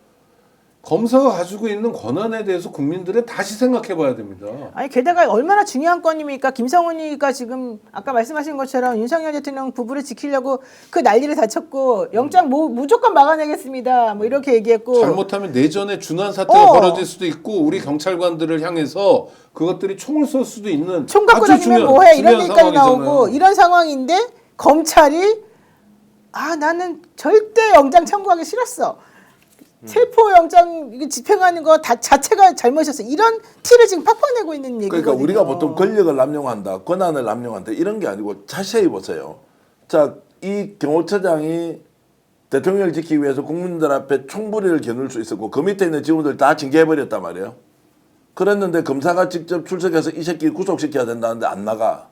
검사가 가지고 있는 권한에 대해서 국민들은 다시 생각해 봐야 됩니다. 아니 게다가 얼마나 중요한 건입니까? 김성훈이가 지금 아까 말씀하신 것처럼 윤석열 대통령 부부를 지키려고 그 난리를 다 쳤고 영장 뭐 무조건 막아내겠습니다. 뭐 이렇게 얘기했고 잘못하면 내전에 준한 사태가 어. 벌어질 수도 있고 우리 경찰관들을 향해서 그것들이 총을 쏠 수도 있는 총 갖고 아주 다니면 중요한- 뭐해 이런 중요한 얘기까지 나오고 상황이잖아요. 이런 상황인데 검찰이 나는 절대 영장 청구하기 싫었어. 체포영장 이거 집행하는 거 다 자체가 잘못이었어. 이런 티를 지금 팍팍 내고 있는 얘기거든요. 그러니까 우리가 보통 권력을 남용한다, 권한을 남용한다 이런 게 아니고 자세히 보세요. 자, 이 경호처장이 대통령을 지키기 위해서 국민들 앞에 총부리를 겨눌 수 있었고 그 밑에 있는 직원들 다 징계해버렸단 말이에요. 그랬는데 검사가 직접 출석해서 이 새끼 구속시켜야 된다는데 안 나가.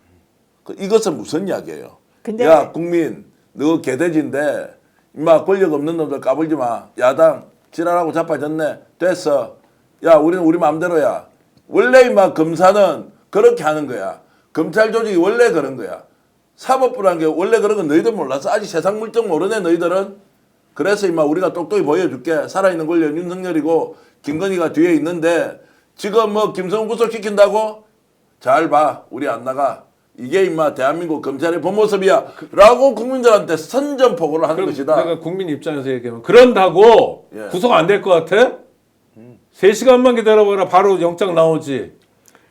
이것은 무슨 이야기예요? 근데- 야 국민 너 개돼지인데 임마 권력 없는 놈들 까불지 마. 야당 지랄하고 자빠졌네. 됐어. 야 우리는 우리 마음대로야. 원래 임마 검사는 그렇게 하는 거야. 검찰 조직이 원래 그런 거야. 사법부라는 게 원래 그런 건 너희들 몰랐어. 아직 세상 물정 모르네 너희들은. 그래서 임마 우리가 똑똑히 보여줄게. 살아있는 권력 윤석열이고 김건희가 뒤에 있는데 지금 뭐 김성훈 구속시킨다고? 잘 봐. 우리 안 나가. 이게 임마 대한민국 검찰의 본 모습이야. 라고 국민들한테 선전포고를 하는 그럼 것이다. 내가 국민 입장에서 얘기하면 그런다고 예. 구속 안 될 것 같아? 3시간만 기다려봐라 바로 영장 나오지.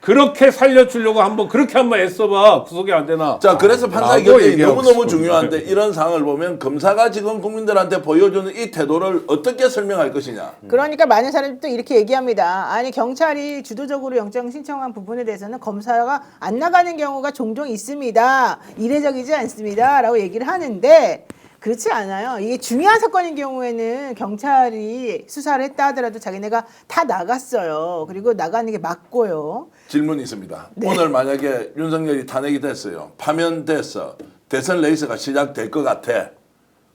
그렇게 살려주려고 그렇게 한번 애써봐. 구속이 안 되나. 자, 그래서 판사의 라고 결정이 얘기하고 너무너무 싶은 중요한데 거예요. 이런 상황을 보면 검사가 지금 국민들한테 보여주는 이 태도를 어떻게 설명할 것이냐. 그러니까 많은 사람들이 또 이렇게 얘기합니다. 아니 경찰이 주도적으로 영장 신청한 부분에 대해서는 검사가 안 나가는 경우가 종종 있습니다. 이례적이지 않습니다. 라고 얘기를 하는데 그렇지 않아요. 이게 중요한 사건인 경우에는 경찰이 수사를 했다 하더라도 자기네가 다 나갔어요. 그리고 나가는 게 맞고요. 질문이 있습니다. 네. 오늘 만약에 윤석열이 탄핵이 됐어요. 파면됐어. 대선 레이스가 시작될 것 같아.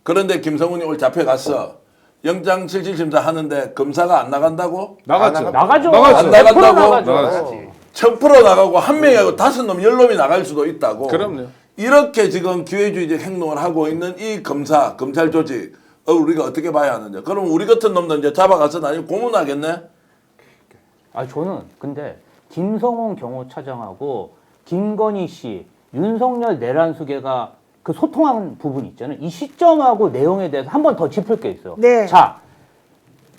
그런데 김성훈이 오늘 잡혀갔어. 영장 실질심사 하는데 검사가 안 나간다고? 나갔죠. 나가죠. 안 나간다고? 100% 나가죠. 나가지. 1000% 나가고 한 명이 하고 5놈, 10놈이 나갈 수도 있다고. 그럼요. 이렇게 지금 기회주의적 행동을 하고 있는 이 검찰 조직, 우리가 어떻게 봐야 하느냐. 그럼 우리 같은 놈들 이제 잡아가서 나중에 고문하겠네? 저는 근데 김성훈 경호차장하고 김건희 씨, 윤석열 내란수계가 그 소통한 부분 있잖아요. 이 시점하고 내용에 대해서 한 번 더 짚을 게 있어요. 네. 자,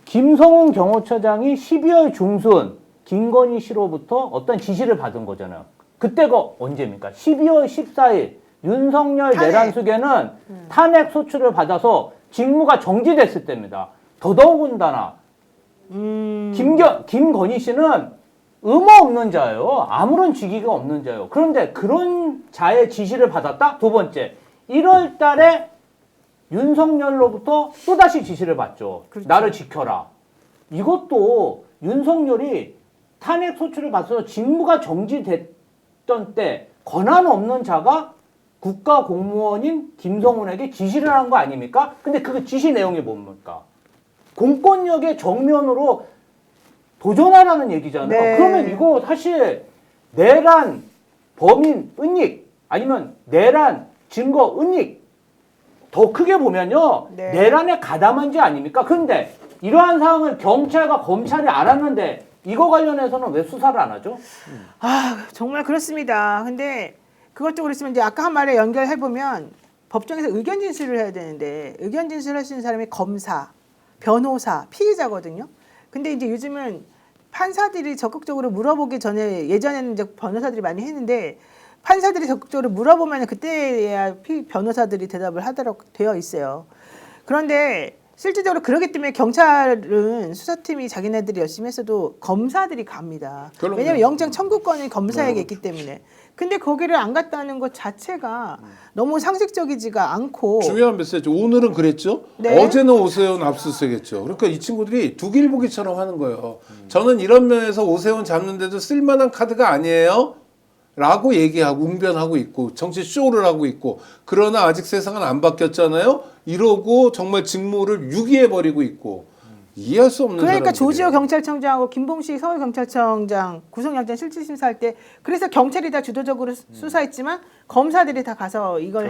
김성훈 경호처장이 12월 중순 김건희 씨로부터 어떤 지시를 받은 거잖아요. 그때가 언제입니까? 12월 14일 윤석열 탄핵. 내란수계는 탄핵 소추를 받아서 직무가 정지됐을 때입니다. 더더군다나 김건희 씨는 의무 없는 자예요. 아무런 직위가 없는 자예요. 그런데 그런 자의 지시를 받았다? 두 번째, 1월 달에 윤석열로부터 또다시 지시를 받죠. 그렇죠. 나를 지켜라. 이것도 윤석열이 탄핵 소추를 받아서 직무가 정지됐던 때 권한 없는 자가 국가 공무원인 김성훈에게 지시를 한 거 아닙니까? 근데 그 지시 내용이 뭡니까? 공권력의 정면으로 도전하라는 얘기잖아요. 네. 그러면 이거 사실 내란 범인 은닉 아니면 내란 증거 은닉 더 크게 보면요. 네. 내란에 가담한 죄 아닙니까? 그런데 이러한 사항을 경찰과 검찰이 알았는데 이거 관련해서는 왜 수사를 안 하죠? 아, 정말 그렇습니다. 근데 그것도 그렇지만 이제 아까 한 말에 연결해 보면 법정에서 의견 진술을 해야 되는데 의견 진술을 할 수 있는 사람이 검사, 변호사, 피의자거든요. 근데 이제 요즘은 판사들이 적극적으로 물어보기 전에 예전에는 이제 변호사들이 많이 했는데 판사들이 적극적으로 물어보면 그때야 변호사들이 대답을 하도록 되어 있어요. 그런데 실질적으로 그러기 때문에 경찰은 수사팀이 자기네들이 열심히 했어도 검사들이 갑니다. 그럼요. 왜냐하면 영장 청구권이 검사에게 있기 때문에. 근데 거기를 안 갔다는 것 자체가 너무 상식적이지가 않고 중요한 메시지. 오늘은 그랬죠. 네. 어제는 오세훈 압수수색했죠. 그러니까 이 친구들이 두길보기처럼 하는 거예요. 저는 이런 면에서 오세훈 잡는데도 쓸만한 카드가 아니에요. 라고 얘기하고 웅변하고 있고 정치 쇼를 하고 있고 그러나 아직 세상은 안 바뀌었잖아요. 이러고 정말 직무를 유기해버리고 있고 이해할 수 없는 그러니까 사람들이에요. 조지호 경찰청장하고 김봉식 서울경찰청장 구속영장 실질심사할 때 그래서 경찰이 다 주도적으로 수사했지만 검사들이 다 가서 이걸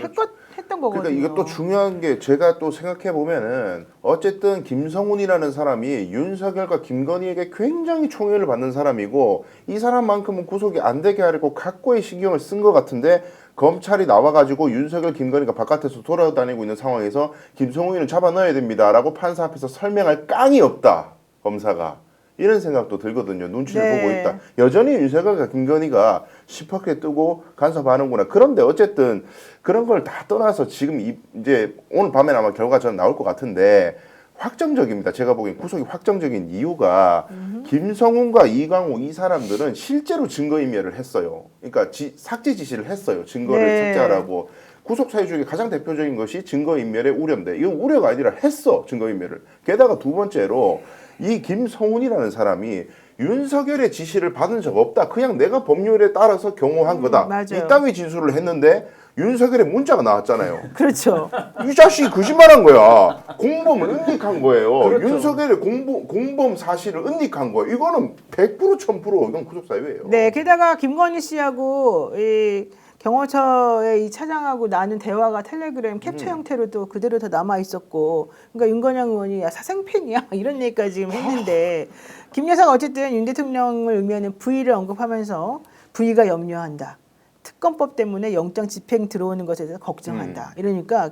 했던 거거든요. 그러니까 이게 또 중요한 게 제가 또 생각해 보면은 어쨌든 김성훈이라는 사람이 윤석열과 김건희에게 굉장히 총애를 받는 사람이고 이 사람만큼은 구속이 안 되게 하려고 각고의 신경을 쓴 것 같은데 검찰이 나와가지고 윤석열, 김건희가 바깥에서 돌아다니고 있는 상황에서 김성훈이는 잡아 넣어야 됩니다라고 판사 앞에서 설명할 깡이 없다 검사가 이런 생각도 들거든요. 눈치를 네. 보고 있다. 여전히 윤석열과 김건희가 시퍼게 뜨고 간섭하는구나. 그런데 어쨌든 그런 걸 다 떠나서 지금 이제 오늘 밤에 아마 결과가 저는 나올 것 같은데 확정적입니다. 제가 보기엔 구속이 확정적인 이유가 김성훈과 이광호 이 사람들은 실제로 증거인멸을 했어요. 그러니까 삭제 지시를 했어요. 증거를 네. 삭제하라고. 구속 사유 중에 가장 대표적인 것이 증거인멸의 우려인데 이건 우려가 아니라 했어. 증거인멸을. 게다가 두 번째로 이 김성훈이라는 사람이 윤석열의 지시를 받은 적 없다. 그냥 내가 법률에 따라서 경호한 거다. 맞아요. 이따위 진술을 했는데 윤석열의 문자가 나왔잖아요. 그렇죠. 이 자식이 거짓말한 거야. 공범을 은닉한 거예요. 그렇죠. 윤석열의 공범 사실을 은닉한 거예요. 이거는 100% 1000% 이건 구속 사유예요. 네, 게다가 김건희 씨하고 이 경호처의 이 차장하고 나눈 대화가 텔레그램 캡처 형태로도 그대로 다 남아 있었고, 그러니까 윤건영 의원이 야, 사생팬이야 이런 얘기까지 지금 했는데 김 여사가 어쨌든 윤 대통령을 의미하는 부의를 언급하면서 부의가 염려한다. 특검법 때문에 영장 집행 들어오는 것에 대해서 걱정한다. 이러니까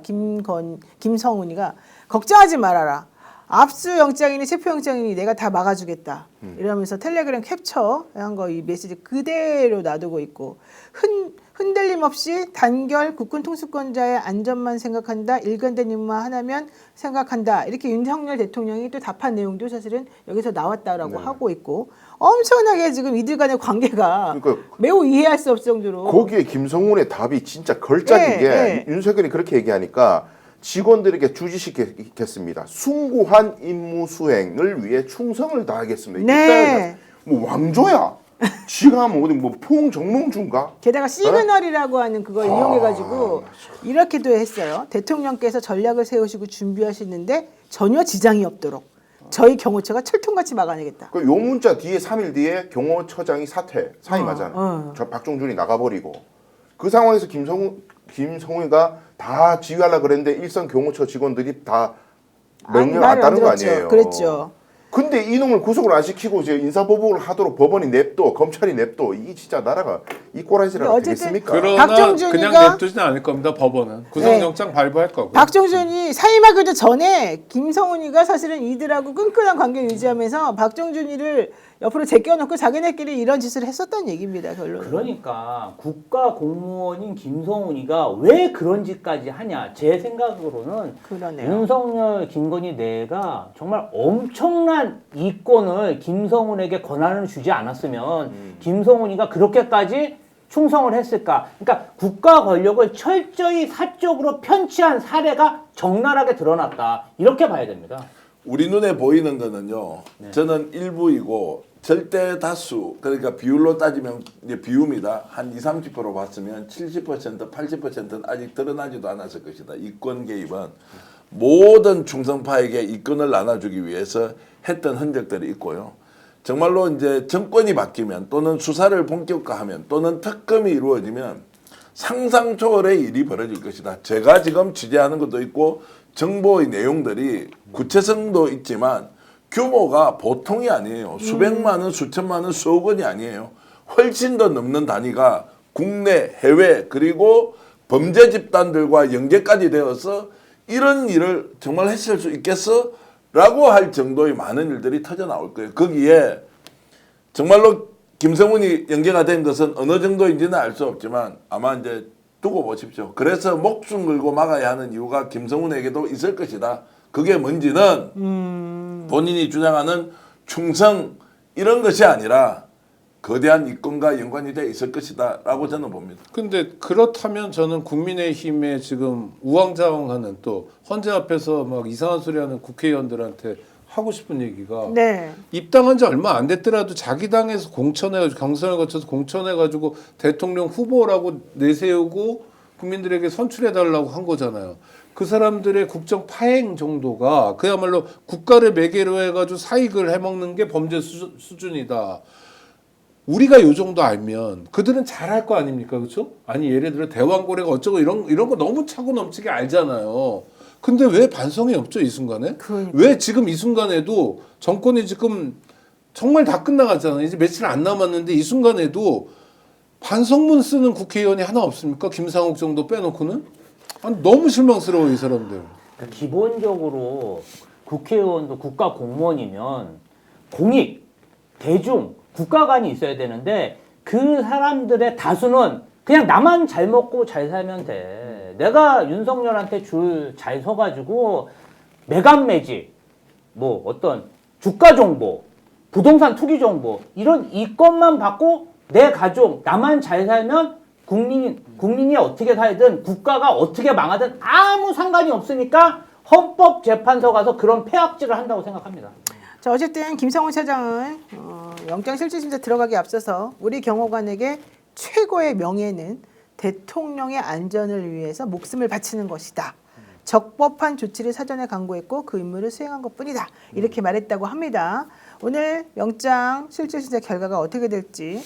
김성훈이가 걱정하지 말아라. 압수영장이니 체포영장이니 내가 다 막아주겠다. 이러면서 텔레그램 캡처한 거 이 메시지 그대로 놔두고 있고 흔들림 없이 단결 국군 통수권자의 안전만 생각한다. 일관된 임무만 하나면 생각한다. 이렇게 윤석열 대통령이 또 답한 내용도 사실은 여기서 나왔다라고 하고 있고 엄청나게 지금 이들 간의 관계가 그러니까 매우 이해할 수 없을 정도로 거기에 김성훈의 답이 진짜 걸작인 네, 게 네. 윤석열이 그렇게 얘기하니까 직원들에게 주지시켰겠습니다. 숭고한 임무 수행을 위해 충성을 다하겠습니다. 네. 뭐 왕조야. 지가 뭐 어디 뭐 포옹정몽주인가? 게다가 시그널이라고 하는 그걸 이용해가지고 이렇게도 했어요. 대통령께서 전략을 세우시고 준비하시는데 전혀 지장이 없도록 저희 경호처가 철통같이 막아내겠다. 그 요 문자 뒤에 3일 뒤에 경호처장이 사임하잖아. 저 박종준이 나가버리고 그 상황에서 김성훈이가 다 지휘하려고 그랬는데 일선 경호처 직원들이 다 명령 안 말을 따른 거 들었죠. 아니에요. 그랬죠. 근데 이놈을 구속을 안 시키고 이제 인사보복을 하도록 법원이 냅둬 검찰이 냅둬 이게 진짜 나라가 이 꼬라지라가 어쨌든 되겠습니까? 그러나 박정준이가- 그냥 냅두지는 않을 겁니다. 법원은 구속영장 발부할 거고. 박정준이 사임하기도 전에 김성훈이가 사실은 이들하고 끈끈한 관계 유지하면서 박정준이를 옆으로 제껴놓고 자기네끼리 이런 짓을 했었다는 얘기입니다. 결론은. 그러니까 국가 공무원인 김성훈이가 왜 그런 짓까지 하냐. 제 생각으로는 그러네요. 윤석열, 김건희 내가 정말 엄청난 이권을 김성훈에게 권한을 주지 않았으면 김성훈이가 그렇게까지 충성을 했을까. 그러니까 국가 권력을 철저히 사적으로 편취한 사례가 적나라하게 드러났다. 이렇게 봐야 됩니다. 우리 눈에 보이는 거는요. 저는 일부이고 절대 다수 그러니까 비율로 따지면 이제 비움이다. 한 20-30% 봤으면 70%, 80%는 아직 드러나지도 않았을 것이다. 이권 개입은 모든 충성파에게 이권을 나눠주기 위해서 했던 흔적들이 있고요. 정말로 이제 정권이 바뀌면 또는 수사를 본격화하면 또는 특검이 이루어지면 상상 초월의 일이 벌어질 것이다. 제가 지금 취재하는 것도 있고 정보의 내용들이 구체성도 있지만 규모가 보통이 아니에요. 수백만 원, 수천만 원, 수억 원이 아니에요. 훨씬 더 넘는 단위가 국내, 해외 그리고 범죄 집단들과 연계까지 되어서 이런 일을 정말 했을 수 있겠어? 라고 할 정도의 많은 일들이 터져 나올 거예요. 거기에 정말로 김성훈이 연계가 된 것은 어느 정도인지는 알 수 없지만 아마 이제 두고 보십시오. 그래서 목숨 걸고 막아야 하는 이유가 김성훈에게도 있을 것이다. 그게 뭔지는 본인이 주장하는 충성 이런 것이 아니라 거대한 이권과 연관이 돼 있을 것이다 라고 저는 봅니다. 근데 그렇다면 저는 국민의힘에 지금 우왕좌왕하는 또 헌재 앞에서 막 이상한 소리하는 국회의원들한테 하고 싶은 얘기가 네. 입당한 지 얼마 안 됐더라도 자기 당에서 공천해가지고 경선을 거쳐서 공천해가지고 대통령 후보라고 내세우고 국민들에게 선출해달라고 한 거잖아요. 그 사람들의 국정 파행 정도가 그야말로 국가를 매개로 해가지고 사익을 해먹는 게 범죄 수준이다. 우리가 요 정도 알면 그들은 잘할 거 아닙니까, 그렇죠? 아니 예를 들어 대왕고래가 어쩌고 이런 거 너무 차고 넘치게 알잖아요. 근데 왜 반성이 없죠 이 순간에? 왜 지금 이 순간에도 정권이 지금 정말 다 끝나가잖아요. 이제 며칠 안 남았는데 이 순간에도 반성문 쓰는 국회의원이 하나 없습니까? 김상욱 정도 빼놓고는? 아니, 너무 실망스러워 이 사람들. 그러니까 기본적으로 국회의원도 국가 공무원이면 공익, 대중, 국가관이 있어야 되는데 그 사람들의 다수는 그냥 나만 잘 먹고 잘 살면 돼. 내가 윤석열한테 줄 잘 서가지고 매각매직, 뭐 어떤 주가 정보, 부동산 투기 정보 이런 이것만 받고 내 가족 나만 잘 살면 국민이 어떻게 살든 국가가 어떻게 망하든 아무 상관이 없으니까 헌법재판소 가서 그런 폐악질을 한다고 생각합니다. 자, 어쨌든 김성훈 차장은 영장실질심사 들어가기 앞서서 우리 경호관에게 최고의 명예는 대통령의 안전을 위해서 목숨을 바치는 것이다. 적법한 조치를 사전에 강구했고 그 임무를 수행한 것뿐이다. 이렇게 말했다고 합니다. 오늘 영장 실질심사 결과가 어떻게 될지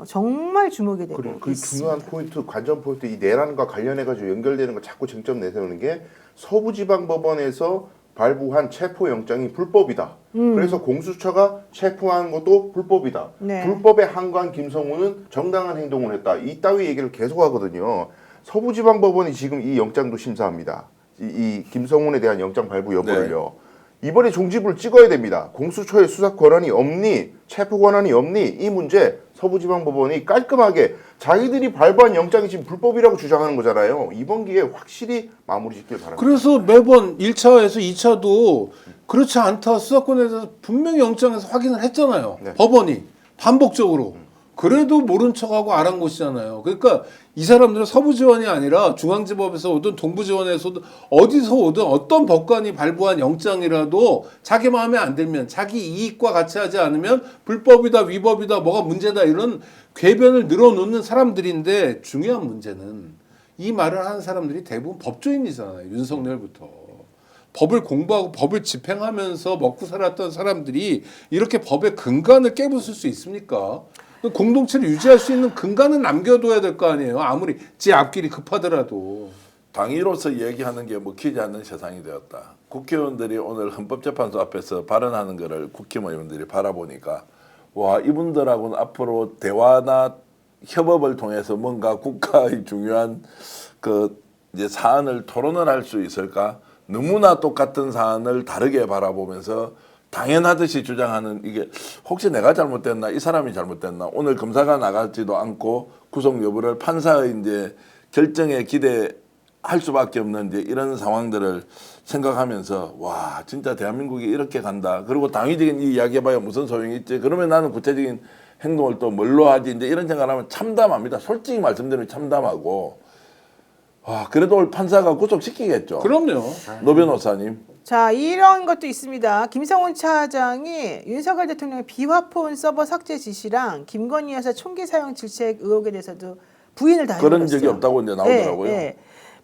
정말 주목이 되고 그리고 그 있습니다. 중요한 포인트, 관전 포인트, 이 내란과 관련해가지고 연결되는 거 자꾸 쟁점 내세우는 게 서부지방법원에서 발부한 체포영장이 불법이다. 그래서 공수처가 체포한 것도 불법이다. 네. 불법에 항거한 김성훈은 정당한 행동을 했다. 이따위 얘기를 계속하거든요. 서부지방법원이 지금 이 영장도 심사합니다. 이 김성훈에 대한 영장 발부 여부를요. 이번에 종지부를 찍어야 됩니다. 공수처의 수사 권한이 없니? 체포 권한이 없니? 이 문제 서부지방법원이 깔끔하게 자기들이 발부한 영장이 지금 불법이라고 주장하는 거잖아요. 이번 기회에 확실히 마무리 짓길 바랍니다. 그래서 매번 1차에서 2차도 그렇지 않다 수사권에 대해서 분명히 영장에서 확인을 했잖아요. 네. 법원이 반복적으로. 그래도 모른 척하고 아랑곳이잖아요. 그러니까 이 사람들은 서부지원이 아니라 중앙지법에서 오든 동부지원에서 오든 어디서 오든 어떤 법관이 발부한 영장이라도 자기 마음에 안 들면 자기 이익과 같이 하지 않으면 불법이다 위법이다 뭐가 문제다 이런 궤변을 늘어놓는 사람들인데 중요한 문제는 이 말을 하는 사람들이 대부분 법조인이잖아요. 윤석열부터. 법을 공부하고 법을 집행하면서 먹고 살았던 사람들이 이렇게 법의 근간을 깨부술 수 있습니까? 공동체를 유지할 수 있는 근간은 남겨둬야 될 거 아니에요. 아무리 지 앞길이 급하더라도. 당위로서 얘기하는 게 먹히지 않는 세상이 되었다. 국회의원들이 오늘 헌법재판소 앞에서 발언하는 것을 국회의원들이 바라보니까 와 이분들하고는 앞으로 대화나 협업을 통해서 뭔가 국가의 중요한 그 이제 사안을 토론을 할 수 있을까? 너무나 똑같은 사안을 다르게 바라보면서 당연하듯이 주장하는 이게 혹시 내가 잘못됐나 이 사람이 잘못됐나 오늘 검사가 나가지도 않고 구속 여부를 판사의 이제 결정에 기대할 수밖에 없는 이제 이런 상황들을 생각하면서 와 진짜 대한민국이 이렇게 간다 그리고 당위적인 이 이야기해봐야 무슨 소용이 있지 그러면 나는 구체적인 행동을 또 뭘로 하지 이제 이런 생각을 하면 참담합니다. 솔직히 말씀드리면 참담하고 와 그래도 오늘 판사가 구속시키겠죠. 그럼요. 노 변호사님. 자, 이런 것도 있습니다. 김성훈 차장이 윤석열 대통령의 비화폰 서버 삭제 지시랑 김건희 여사 총기 사용 질책 의혹에 대해서도 부인을 다 그런 해버렸어요. 적이 없다고 이제 나오더라고요. 네, 네.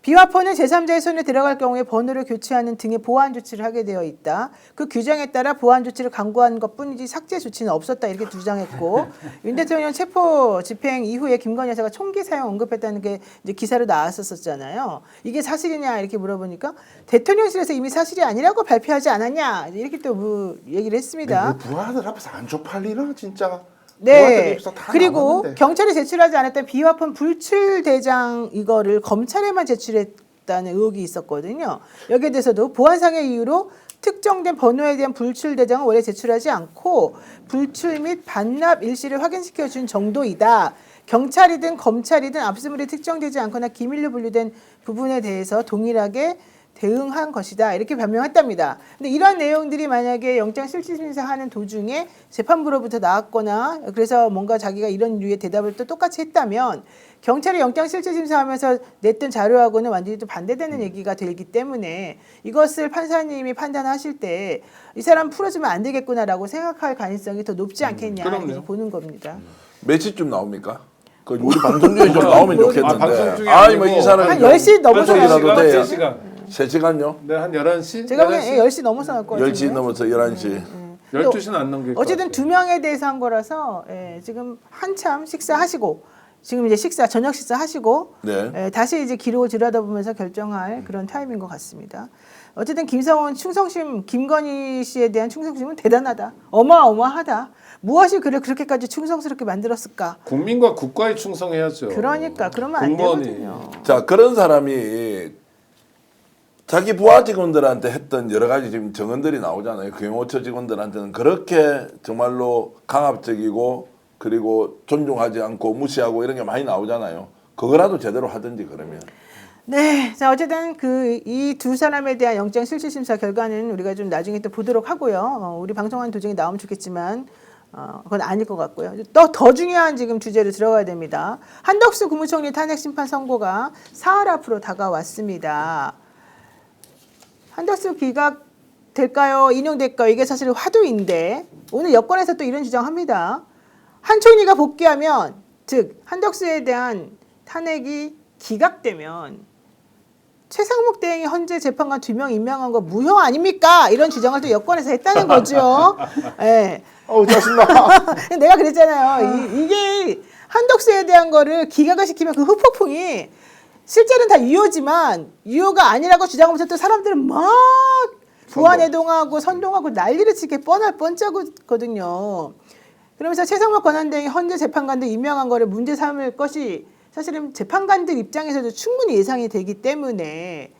비화폰은 제3자의 손에 들어갈 경우에 번호를 교체하는 등의 보안 조치를 하게 되어 있다. 그 규정에 따라 보안 조치를 강구한 것뿐이지 삭제 조치는 없었다 이렇게 주장했고 윤 대통령 체포 집행 이후에 김건희 여사가 총기 사용 언급했다는 게 이제 기사로 나왔었잖아요. 이게 사실이냐 이렇게 물어보니까 대통령실에서 이미 사실이 아니라고 발표하지 않았냐 이렇게 또 얘기를 했습니다. 부하들 앞에서 안 쪽팔리나 진짜. 네. 부하들 입에서 다 그리고 나왔는데. 경찰이 제출하지 않았던 비화폰 불출 대장 이거를 검찰에만 제출했다는 의혹이 있었거든요. 여기에 대해서도 보안상의 이유로 특정된 번호에 대한 불출 대장은 원래 제출하지 않고 불출 및 반납 일시를 확인시켜 준 정도이다. 경찰이든 검찰이든 압수물이 특정되지 않거나 기밀로 분류된 부분에 대해서 동일하게 대응한 것이다 이렇게 변명했답니다. 근데 이런 내용들이 만약에 영장실질심사하는 도중에 재판부로부터 나왔거나 그래서 뭔가 자기가 이런 류의 대답을 또 똑같이 했다면 경찰이 영장실질심사하면서 냈던 자료하고는 완전히 또 반대되는 얘기가 되기 때문에 이것을 판사님이 판단하실 때 이 사람 풀어주면 안 되겠구나라고 생각할 가능성이 더 높지 않겠냐 그럼요. 이렇게 보는 겁니다. 며칠쯤 나옵니까? 그 우리 방송 중에 좀 나오면 좋겠는데. 방송 중에 아니 뭐 아니고 이 사람이 한 10시 넘어서 편성이라도 돼요. 3시간. 3시간요? 네, 한 11시? 제가 보기엔 10시 넘어서 나올 것 같은데. 10시 넘어서 11시. 12시는 안 넘길 것 어쨌든 같아요. 2명에 대해서 한 거라서 지금 한참 식사하시고 지금 이제 저녁 식사 하시고 네. 다시 이제 기록을 들여다보면서 결정할 그런 타임인 것 같습니다. 어쨌든 김성원 충성심, 김건희 씨에 대한 충성심은 대단하다. 어마어마하다. 무엇이 그를 그렇게까지 충성스럽게 만들었을까? 국민과 국가에 충성해야죠. 그러니까 그러면 안 공무원이. 되거든요. 자, 그런 사람이 자기 부하 직원들한테 했던 여러 가지 지금 정언들이 나오잖아요. 경호처 직원들한테는 그렇게 정말로 강압적이고 그리고 존중하지 않고 무시하고 이런 게 많이 나오잖아요. 그거라도 제대로 하든지 그러면. 네, 자 어쨌든 이 두 사람에 대한 영장 실질심사 결과는 우리가 좀 나중에 또 보도록 하고요. 우리 방송하는 도중에 나오면 좋겠지만 그건 아닐 것 같고요. 또 더 중요한 지금 주제로 들어가야 됩니다. 한덕수 국무총리 탄핵 심판 선고가 사흘 앞으로 다가왔습니다. 한덕수 기각될까요? 인용될까요? 이게 사실 화두인데 오늘 여권에서 또 이런 주장합니다. 한 총리가 복귀하면 즉 한덕수에 대한 탄핵이 기각되면 최상목 대행이 헌재 재판관 2명 임명한 거 무효 아닙니까? 이런 주장을 또 여권에서 했다는 거죠. 네. 짜증나. 내가 그랬잖아요. 이게 한덕수에 대한 거를 기각을 시키면 그 후폭풍이 실제는 다 유효지만 유효가 아니라고 주장하면서 또 사람들은 막 부안해동하고 선동하고 난리를 치게 뻔할 뻔짜거든요. 그러면서 최상목 권한대행이 헌재 재판관들 임명한 거를 문제 삼을 것이 사실은 재판관들 입장에서도 충분히 예상이 되기 때문에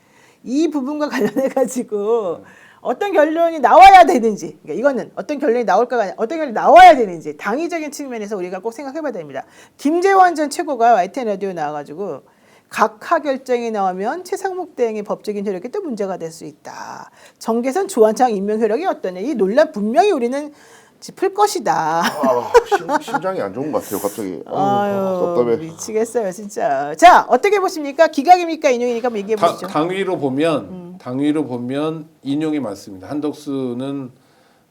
이 부분과 관련해 가지고 어떤 결론이 나와야 되는지, 그러니까 이거는 어떤 결론이 나올까가 어떤 결론이 나와야 되는지 당위적인 측면에서 우리가 꼭 생각해봐야 됩니다. 김재원 전 최고가 YTN 라디오에 나와가지고 각하 결정이 나오면 최상목 대행의 법적인 효력이 또 문제가 될 수 있다. 정계선 조한창 임명 효력이 어떠냐. 이 논란 분명히 우리는 짚을 것이다. 심장이 안 좋은 것 같아요. 갑자기. 아유, 답답해. 미치겠어요, 진짜. 자, 어떻게 보십니까? 기각입니까, 인용입니까? 한번 얘기해 보시죠. 당위로 보면 인용이 맞습니다. 한덕수는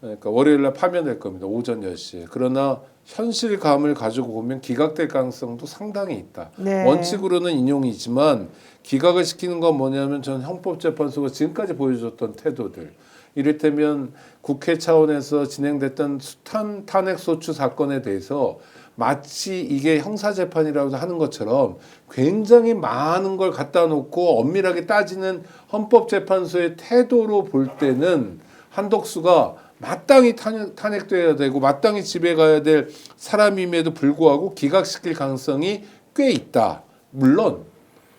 그러니까 월요일 날 파면될 겁니다. 오전 10시에. 그러나 현실감을 가지고 보면 기각될 가능성도 상당히 있다. 네. 원칙으로는 인용이지만 기각을 시키는 건 뭐냐면 전 헌법재판소가 지금까지 보여줬던 태도들. 이를테면 국회 차원에서 진행됐던 숱한 탄핵소추 사건에 대해서 마치 이게 형사재판이라고 하는 것처럼 굉장히 많은 걸 갖다 놓고 엄밀하게 따지는 헌법재판소의 태도로 볼 때는 한덕수가 마땅히 탄핵돼야 되고 마땅히 집에 가야 될 사람임에도 불구하고 기각시킬 가능성이 꽤 있다. 물론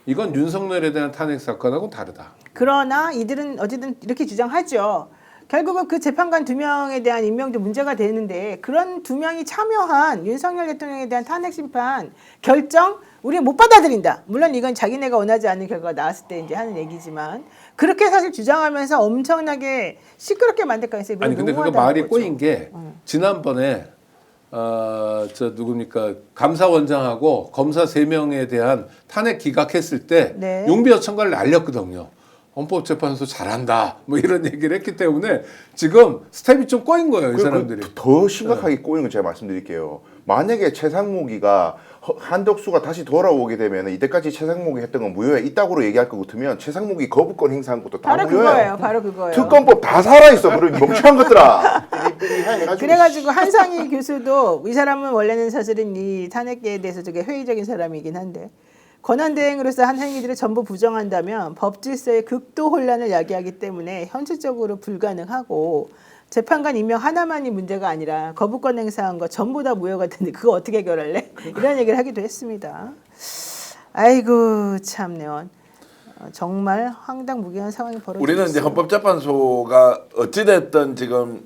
이건 윤석열에 대한 탄핵 사건하고 다르다. 그러나 이들은 어쨌든 이렇게 주장하죠. 결국은 그 재판관 2명에 대한 임명도 문제가 되는데 그런 2명이 참여한 윤석열 대통령에 대한 탄핵 심판 결정 우리는 못 받아들인다. 물론 이건 자기네가 원하지 않는 결과가 나왔을 때 이제 하는 얘기지만 그렇게 사실 주장하면서 엄청나게 시끄럽게 만들 가능성이 아니 근데 그거 말이 꼬인 게 지난번에 저 누굽니까 감사원장하고 검사 3명에 대한 탄핵 기각했을 때 네. 용비어천가를 날렸거든요. 헌법재판소 잘한다 뭐 이런 얘기를 했기 때문에 지금 스텝이 좀 꼬인 거예요 이 사람들이. 더 심각하게 꼬이는 거 제가 말씀드릴게요. 만약에 최상목이가 한덕수가 다시 돌아오게 되면 이때까지 최상목이 했던 건 무효야 이따구로 얘기할 것 같으면 최상목이 거부권 행사한 것도 다 바로 무효예요. 그거예요. 바로 그거예요. 특검법 다 살아있어. 그런 멍청한 것들아. 그래가지고 한상희 교수도 이 사람은 원래는 사실은 이 탄핵에 대해서 되게 회의적인 사람이긴 한데 권한대행으로서 한행위들을 전부 부정한다면 법질서의 극도 혼란을 야기하기 때문에 현실적으로 불가능하고 재판관 임명 하나만이 문제가 아니라 거부권 행사한 거 전부 다 무효가 되는데 그거 어떻게 해결할래? 이런 얘기를 하기도 했습니다. 아이고 참네요. 정말 황당무계한 상황이 벌어지고 우리는 이제 있어요. 헌법재판소가 어찌됐든 지금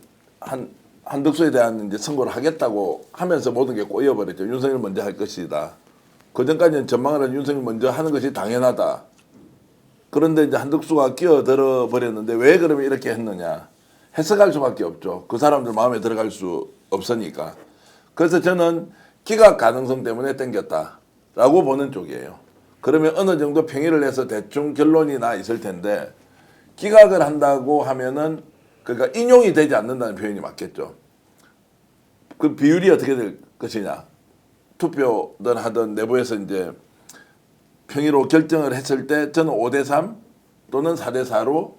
한덕수에 대한 이제 선고를 하겠다고 하면서 모든 게 꼬여버렸죠. 윤석열 먼저 할 것이다. 그 전까지는 전망을 윤석열 먼저 하는 것이 당연하다. 그런데 이제 한덕수가 끼어들어 버렸는데 왜 그러면 이렇게 했느냐. 해석할 수밖에 없죠. 그 사람들 마음에 들어갈 수 없으니까. 그래서 저는 기각 가능성 때문에 땡겼다라고 보는 쪽이에요. 그러면 어느 정도 평의를 해서 대충 결론이 나 있을 텐데 기각을 한다고 하면은 그러니까 인용이 되지 않는다는 표현이 맞겠죠. 그 비율이 어떻게 될 것이냐. 투표든 하든 내부에서 이제 평의로 결정을 했을 때 저는 5대3 또는 4대4로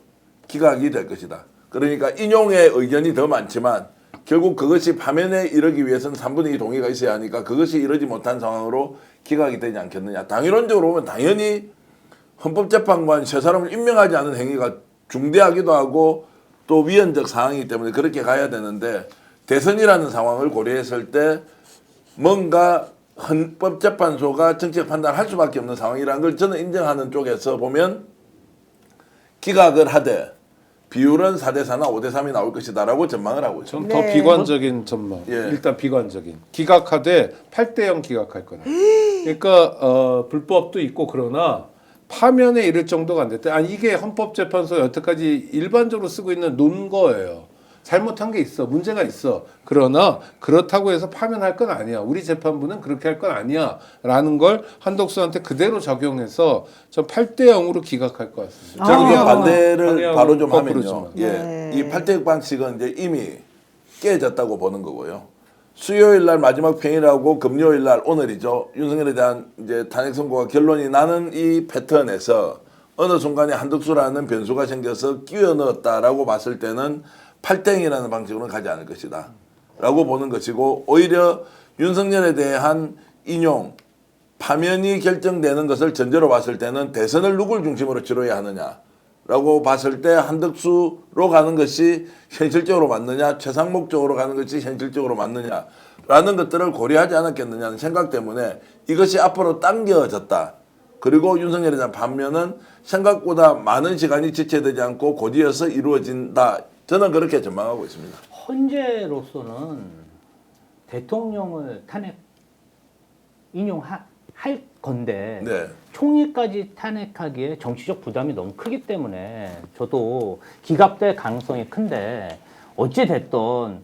기각이 될 것이다. 그러니까 인용의 의견이 더 많지만 결국 그것이 파면에 이르기 위해서는 3분의 2 동의가 있어야 하니까 그것이 이르지 못한 상황으로 기각이 되지 않겠느냐. 당론적으로 보면 당연히 헌법재판관 세 사람을 임명하지 않은 행위가 중대하기도 하고 또 위헌적 사항이기 때문에 그렇게 가야 되는데 대선이라는 상황을 고려했을 때 뭔가 헌법재판소가 정치적 판단을 할 수밖에 없는 상황이라는 걸 저는 인정하는 쪽에서 보면 기각을 하되 비율은 4대4나 5대3이 나올 것이다라고 전망을 하고 있습니다. 좀 더 네. 비관적인 전망. 예. 일단 비관적인. 기각하되 8대0 기각할 거다. 그러니까 불법도 있고 그러나 파면에 이를 정도가 안 됐다. 아니 이게 헌법재판소 여태까지 일반적으로 쓰고 있는 논거예요. 잘못한 게 있어. 문제가 있어. 그러나 그렇다고 해서 파면할 건 아니야. 우리 재판부는 그렇게 할 건 아니야. 라는 걸 한덕수한테 그대로 적용해서 전 8대0으로 기각할 것 같습니다. 저는 그 아. 반대를 방향은 바로 좀 거꾸로 하면요. 좀. 예, 네. 이 8대6 방식은 이제 이미 깨졌다고 보는 거고요. 수요일 날 마지막 평일하고 금요일 날 오늘이죠. 윤석열에 대한 이제 탄핵 선고가 결론이 나는 이 패턴에서 어느 순간에 한덕수라는 변수가 생겨서 끼워 넣었다라고 봤을 때는 8대0이라는 방식으로는 가지 않을 것이다. 라고 보는 것이고 오히려 윤석열에 대한 인용, 파면이 결정되는 것을 전제로 봤을 때는 대선을 누굴 중심으로 치러야 하느냐라고 봤을 때 한덕수로 가는 것이 현실적으로 맞느냐, 최상목 쪽으로 가는 것이 현실적으로 맞느냐라는 것들을 고려하지 않았겠느냐는 생각 때문에 이것이 앞으로 당겨졌다. 그리고 윤석열에 대한 반면은 생각보다 많은 시간이 지체되지 않고 곧이어서 이루어진다. 저는 그렇게 전망하고 있습니다. 헌재로서는 대통령을 인용할 건데 네. 총리까지 탄핵하기에 정치적 부담이 너무 크기 때문에 저도 기각될 가능성이 큰데 어찌 됐든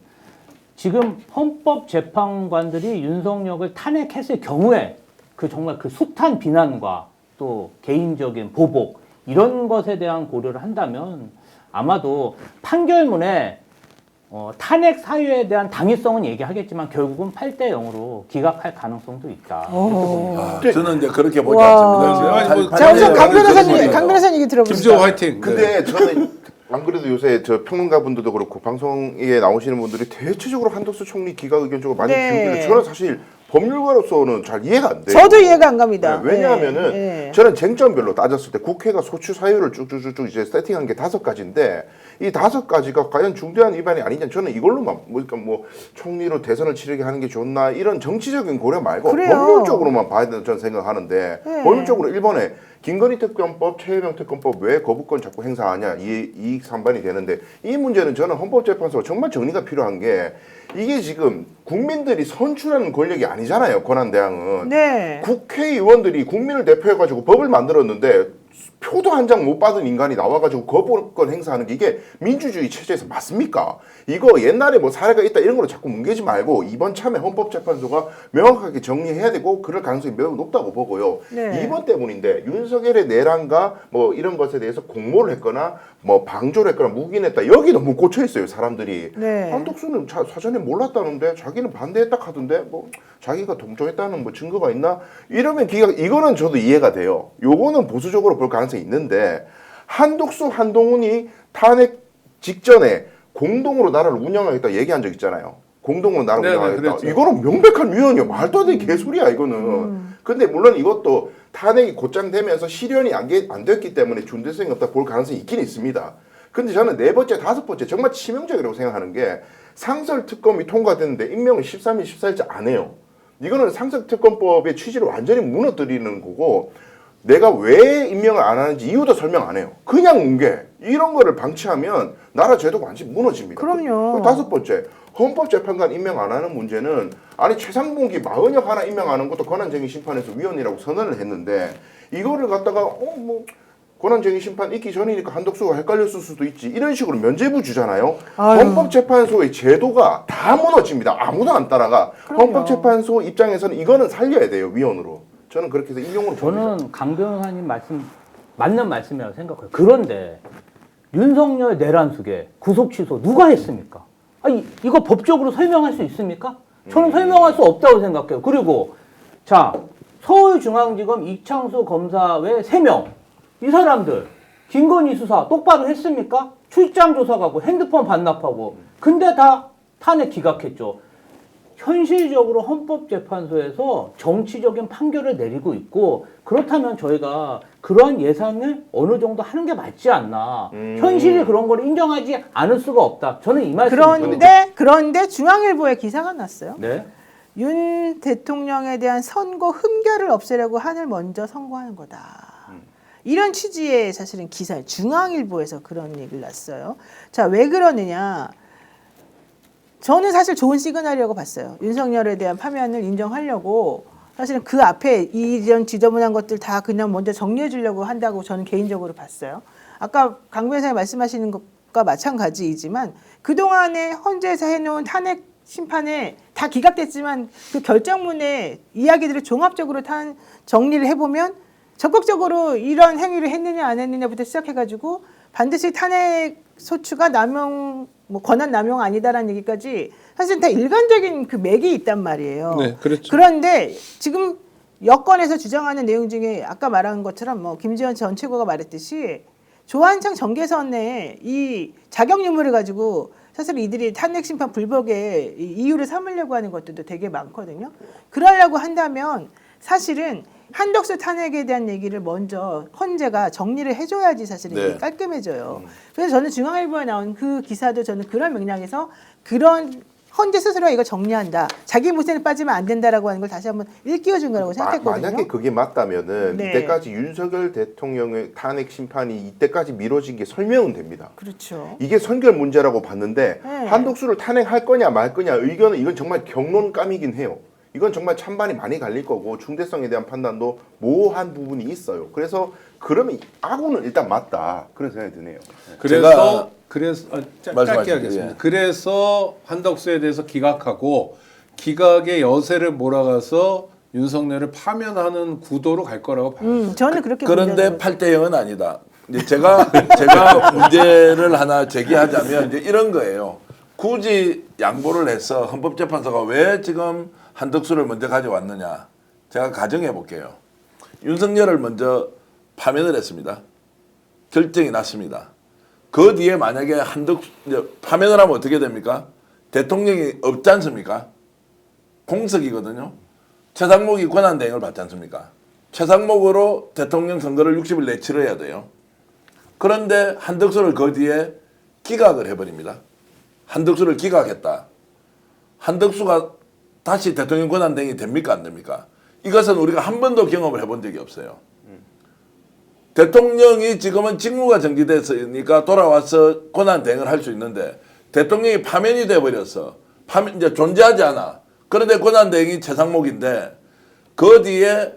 지금 헌법재판관들이 윤석열을 탄핵했을 경우에 그 정말 그 숱한 비난과 또 개인적인 보복 이런 것에 대한 고려를 한다면 아마도 판결문에 탄핵 사유에 대한 당위성은 얘기하겠지만 결국은 8대0으로 기각할 가능성도 있다. 이렇게 봅니다. 저는 이제 그렇게 보지 와. 않습니다. 아니, 뭐 자 우선 강 변호사님, 그런 강 변호사님 얘기 들어보시죠. 김지호 화이팅. 근데 저는 안 그래도 요새 저 평론가분들도 그렇고 방송에 나오시는 분들이 대체적으로 한덕수 총리 기각 의견 쪽으로 많이 네. 키우길래 저는 사실 법률가로서는 잘 이해가 안 돼요. 저도 이해가 안 갑니다. 네, 왜냐하면은 네. 저는 쟁점별로 따졌을 때 국회가 소추 사유를 쭉쭉쭉쭉 이제 세팅한 게 5가지인데 이 5가지가 과연 중대한 위반이 아니냐 저는 이걸로만 그러니까 뭐 총리로 대선을 치르게 하는 게 좋나 이런 정치적인 고려 말고 그래요. 법률적으로만 봐야 된다고 저는 생각하는데 네. 법률적으로 일본에 김건희 특검법, 최혜병 특검법 왜 거부권 자꾸 행사하냐 이익 산반이 되는데 이 문제는 저는 헌법재판소가 정말 정리가 필요한 게 이게 지금 국민들이 선출하는 권력이 아니잖아요. 권한대항은. 네. 국회의원들이 국민을 대표해가지고 법을 만들었는데 표도 한 장 못 받은 인간이 나와가지고 거부권 행사하는 게 이게 민주주의 체제에서 맞습니까? 이거 옛날에 뭐 사례가 있다 이런 걸로 자꾸 뭉개지 말고 이번 참에 헌법재판소가 명확하게 정리해야 되고 그럴 가능성이 매우 높다고 보고요. 네. 이번 때문인데 윤석열의 내란과 뭐 이런 것에 대해서 공모를 했거나 뭐 방조를 했거나 묵인했다 여기 너무 꽂혀 있어요 사람들이. 네. 한덕수는 사전에 몰랐다는데 자기는 반대했다 하던데 뭐 자기가 동조했다는 뭐 증거가 있나? 이러면 이거는 저도 이해가 돼요. 요거는 보수적으로 볼 가능성이 있는데 한덕수 한동훈이 탄핵 직전에 공동으로 나라를 운영하겠다 얘기한 적 있잖아요. 공동으로 나라를 네네, 운영하겠다. 그랬죠. 이거는 명백한 위헌이요. 말도 안 되는 개소리야 이거는. 근데 물론 이것도 탄핵이 곧장되면서 실현이 안 됐기 때문에 준대성이 없다 볼 가능성이 있긴 있습니다. 근데 저는 네 번째, 다섯 번째 정말 치명적이라고 생각하는 게 상설특검이 통과됐는데 임명을 13일, 14일째 안 해요. 이거는 상설특검법의 취지를 완전히 무너뜨리는 거고 내가 왜 임명을 안 하는지 이유도 설명 안 해요. 그냥 뭉개. 이런 거를 방치하면 나라 제도가 완전히 무너집니다. 그럼요. 그 다섯 번째, 헌법재판관 임명 안 하는 문제는 아니 최상봉기 마은혁 하나 임명하는 것도 권한쟁의 심판에서 위헌이라고 선언을 했는데 이거를 갖다가 뭐 권한쟁의 심판 있기 전이니까 한덕수가 헷갈렸을 수도 있지 이런 식으로 면죄부 주잖아요. 아유. 헌법재판소의 제도가 다 무너집니다. 아무도 안 따라가. 그럼요. 헌법재판소 입장에서는 이거는 살려야 돼요. 위헌으로. 저는 그렇게 해서 인용으로 봅니다. 저는 강 변호사님 말씀 맞는 말씀이라고 생각해요. 그런데 윤석열 내란 수계 구속 취소 누가 했습니까? 아니 이거 법적으로 설명할 수 있습니까? 저는 설명할 수 없다고 생각해요. 그리고 자 서울중앙지검 이창수 검사 외 3명 이 사람들 김건희 수사 똑바로 했습니까? 출장 조사 가고 핸드폰 반납하고 근데 다 탄핵 기각했죠. 현실적으로 헌법재판소에서 정치적인 판결을 내리고 있고 그렇다면 저희가 그러한 예상을 어느 정도 하는 게 맞지 않나. 현실이 그런 걸 인정하지 않을 수가 없다. 저는 이 말씀입니다. 그런데 중앙일보에 기사가 났어요. 네. 윤 대통령에 대한 선거 흠결을 없애려고 한을 먼저 선고하는 거다. 이런 취지의 사실은 기사 중앙일보에서 그런 얘기를 났어요. 자, 왜 그러느냐? 저는 사실 좋은 시그널이라고 봤어요. 윤석열에 대한 파면을 인정하려고 사실은 그 앞에 이런 지저분한 것들 다 그냥 먼저 정리해 주려고 한다고 저는 개인적으로 봤어요. 아까 강 변호사님 말씀하시는 것과 마찬가지이지만 그동안에 헌재에서 해놓은 탄핵 심판에 다 기각됐지만 그 결정문의 이야기들을 종합적으로 정리를 해보면 적극적으로 이런 행위를 했느냐 안 했느냐부터 시작해가지고 반드시 탄핵 소추가 남용 뭐 권한 남용 아니다라는 얘기까지 사실 다 일관적인 그 맥이 있단 말이에요. 네, 그렇죠. 그런데 지금 여권에서 주장하는 내용 중에 아까 말한 것처럼 뭐 김지원 전 최고가 말했듯이 조한창 정계선의 이 자격 유무를 가지고 사실 이들이 탄핵 심판 불복의 이유를 삼으려고 하는 것들도 되게 많거든요. 그러려고 한다면 사실은 한덕수 탄핵에 대한 얘기를 먼저 헌재가 정리를 해줘야지 사실은 이게 네. 깔끔해져요. 그래서 저는 중앙일보에 나온 그 기사도 저는 그런 맥락에서 그런 헌재 스스로가 이거 정리한다. 자기 무쇠는 빠지면 안 된다라고 하는 걸 다시 한번 일깨워준 거라고 생각했거든요. 만약에 그게 맞다면은 네. 이때까지 윤석열 대통령의 탄핵 심판이 이때까지 미뤄진 게 설명은 됩니다. 그렇죠. 이게 선결 문제라고 봤는데 네. 한덕수를 탄핵할 거냐 말 거냐 의견은 이건 정말 경론감이긴 해요. 이건 정말 찬반이 많이 갈릴 거고 중대성에 대한 판단도 모호한 부분이 있어요. 그래서 그러면 아군은 일단 맞다 그런 생각이 드네요. 그래서 짧게 말씀하십시오. 하겠습니다. 예. 그래서 한덕수에 대해서 기각하고 기각의 여세를 몰아가서 윤석열을 파면하는 구도로 갈 거라고 봐요. 저는 그렇게 그런데 본다는 8대 0은 아니다. 이제 제가 문제를 하나 제기하자면 이제 이런 거예요. 굳이 양보를 해서 헌법재판소가 왜 지금 한덕수를 먼저 가져왔느냐. 제가 가정해 볼게요. 윤석열을 먼저 파면을 했습니다. 결정이 났습니다. 그 뒤에 만약에 파면을 하면 어떻게 됩니까? 대통령이 없지 않습니까? 공석이거든요. 최상목이 권한대행을 받지 않습니까? 최상목으로 대통령 선거를 60일 내에 치러야 돼요. 그런데 한덕수를 그 뒤에 기각을 해버립니다. 한덕수를 기각했다. 한덕수가 다시 대통령 권한대행이 됩니까 안 됩니까? 이것은 우리가 한 번도 경험을 해본 적이 없어요. 대통령이 지금은 직무가 정지됐으니까 돌아와서 권한대행을 할 수 있는데 대통령이 파면이 돼버렸어. 이제 존재하지 않아. 그런데 권한대행이 최상목인데 그 뒤에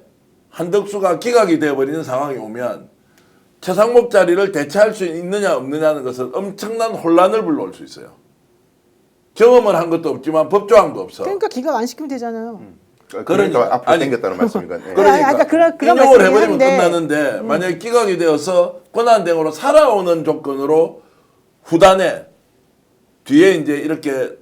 한덕수가 기각이 돼버리는 상황이 오면 최상목 자리를 대체할 수 있느냐 없느냐는 것은 엄청난 혼란을 불러올 수 있어요. 경험을 한 것도 없지만 법조항도 없어. 그러니까 기각 안 시키면 되잖아요. 그러니까 앞으로 아니, 당겼다는 말씀인가? 네. 그러니까 그런 인용을 말씀이긴 해버리면 한데. 끝나는데 만약에 기각이 되어서 권한대행으로 살아오는 조건으로 후단에 뒤에 이제 이렇게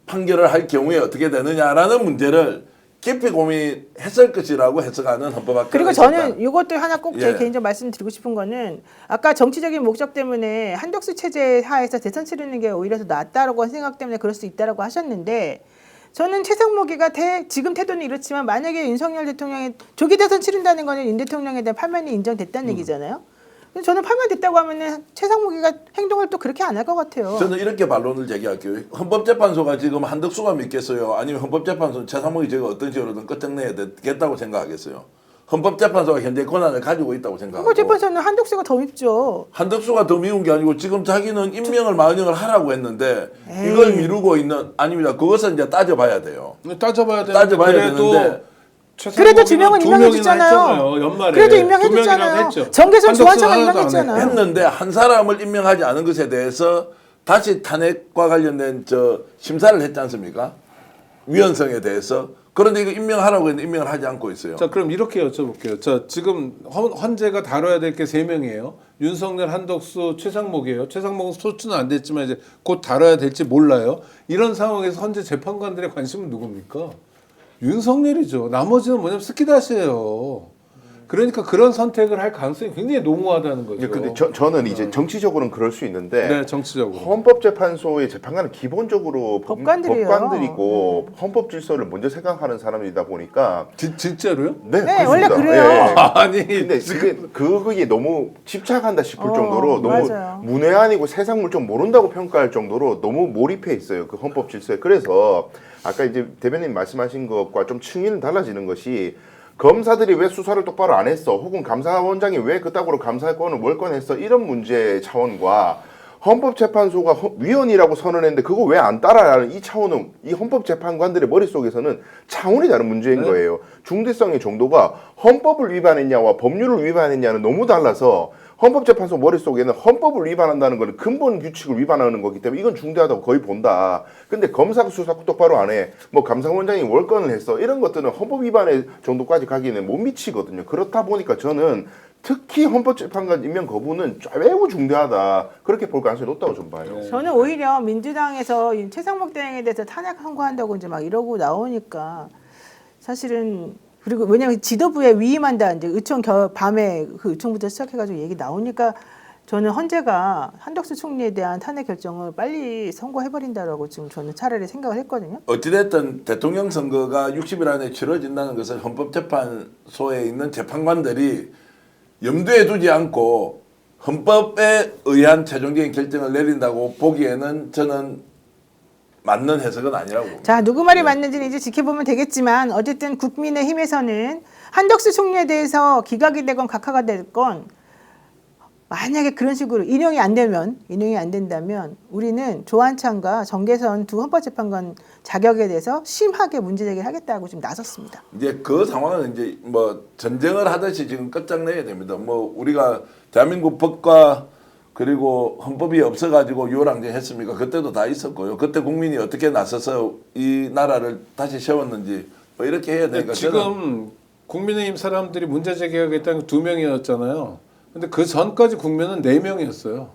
판결을 할 경우에 어떻게 되느냐라는 문제를 깊이 고민했을 것이라고 해석하는 헌법학자. 그리고 저는 이것도 하나 꼭 제 예. 개인적 말씀드리고 싶은 거는 아까 정치적인 목적 때문에 한덕수 체제 하에서 대선 치르는 게 오히려 더 낫다라고 한 생각 때문에 그럴 수 있다라고 하셨는데 저는 최상목이가 지금 태도는 이렇지만 만약에 윤석열 대통령이 조기 대선 치른다는 거는 윤 대통령에 대한 파면이 인정됐다는 얘기잖아요. 근데 저는 파면됐다고 하면은 최상목이가 행동을 또 그렇게 안 할 것 같아요. 저는 이렇게 반론을 제기할게요. 헌법재판소가 지금 한덕수가 믿겠어요? 아니면 헌법재판소는 최상목이 제가 어떤 식으로든 끝장내야 되겠다고 생각하겠어요? 헌법재판소가 현재 권한을 가지고 있다고 생각하고 헌법재판소는 한덕수가 더 밉죠. 한덕수가 더 미운 게 아니고 지금 자기는 임명을 마은영을 하라고 했는데 이걸 미루고 있는 아닙니다. 그것은 이제 따져봐야 돼요. 따져봐야 되는데 따져봐야 그래도 되는데 그래도 두 명은 두 명이나 임명해줬잖아요. 했잖아요, 연말에. 그래도 두 명이나 임명해줬잖아요. 했죠. 정계선 한덕수는 조한창을 하나도 안 임명했잖아요. 했는데 한 사람을 임명하지 않은 것에 대해서 다시 탄핵과 관련된 심사를 했지 않습니까? 위헌성에 대해서. 그런데 이거 임명하라고 했는데 임명을 하지 않고 있어요. 자, 그럼 이렇게 여쭤볼게요. 자, 지금 헌재가 다뤄야 될 게 3명이에요. 윤석열, 한덕수, 최상목이에요. 최상목은 소추는 안 됐지만 이제 곧 다뤄야 될지 몰라요. 이런 상황에서 헌재 재판관들의 관심은 누굽니까? 윤석열이죠. 나머지는 뭐냐면 스키다시예요. 그러니까 그런 선택을 할 가능성이 굉장히 농후하다는 거죠. 예, 근데 저는 이제 정치적으로는 그럴 수 있는데 네, 정치적으로. 헌법재판소의 재판관은 기본적으로 법관들이에요. 법관들이고 헌법 질서를 먼저 생각하는 사람이다 보니까 진짜로요? 네, 네, 그렇습니다. 원래 그래요. 예. 아니, 근데 그게 너무 집착한다 싶을 정도로 너무 맞아요. 문외한이고 세상 물정 모른다고 평가할 정도로 너무 몰입해 있어요. 그 헌법 질서에. 그래서 아까 이제 대변인 말씀하신 것과 좀 층위는 달라지는 것이 검사들이 왜 수사를 똑바로 안 했어? 혹은 감사원장이 왜 그따구로 감사권을 월권했어? 이런 문제 차원과 헌법재판소가 위헌이라고 선언했는데 그거 왜 안 따라라는 이 차원은 이 헌법재판관들의 머릿속에서는 차원이 다른 문제인 거예요. 중대성의 정도가 헌법을 위반했냐와 법률을 위반했냐는 너무 달라서 헌법재판소 머릿속에는 헌법을 위반한다는 것은 근본 규칙을 위반하는 거기 때문에 이건 중대하다고 거의 본다. 근데 검사가 수사 똑바로 안 해. 뭐 감사원장이 월권을 했어. 이런 것들은 헌법 위반의 정도까지 가기에는 못 미치거든요. 그렇다 보니까 저는 특히 헌법재판관 임명 거부는 매우 중대하다. 그렇게 볼 가능성이 높다고 좀 봐요. 저는 오히려 민주당에서 이 최상목 대행에 대해서 탄핵 선고한다고 이제 막 이러고 나오니까 사실은 그리고 왜냐면 지도부에 위임한다 이제 의총 밤에 그 의총부터 시작해가지고 얘기 나오니까 저는 헌재가 한덕수 총리에 대한 탄핵 결정을 빨리 선고해버린다라고 지금 저는 차라리 생각을 했거든요. 어찌됐든 대통령 선거가 60일 안에 치러진다는 것을 헌법재판소에 있는 재판관들이 염두에 두지 않고 헌법에 의한 최종적인 결정을 내린다고 보기에는 저는 맞는 해석은 아니라고 봅니다. 자, 누구 말이 맞는지는 이제 지켜보면 되겠지만 어쨌든 국민의힘에서는 한덕수 총리에 대해서 기각이 되건 각하가 되건 만약에 그런 식으로 인용이 안 된다면 우리는 조한창과 정계선 두 헌법재판관 자격에 대해서 심하게 문제 제기를 하겠다고 지금 나섰습니다. 이제 그 상황은 이제 뭐 전쟁을 하듯이 지금 끝장내야 됩니다. 뭐 우리가 대한민국 법과 그리고 헌법이 없어가지고 유월항쟁했습니까? 그때도 다 있었고요. 그때 국민이 어떻게 나서서 이 나라를 다시 세웠는지 뭐 이렇게 해야 되니까 지금 국민의힘 사람들이 문제 제기하겠다는 게 2명이었잖아요. 근데 그 전까지 국면은 4명이었어요.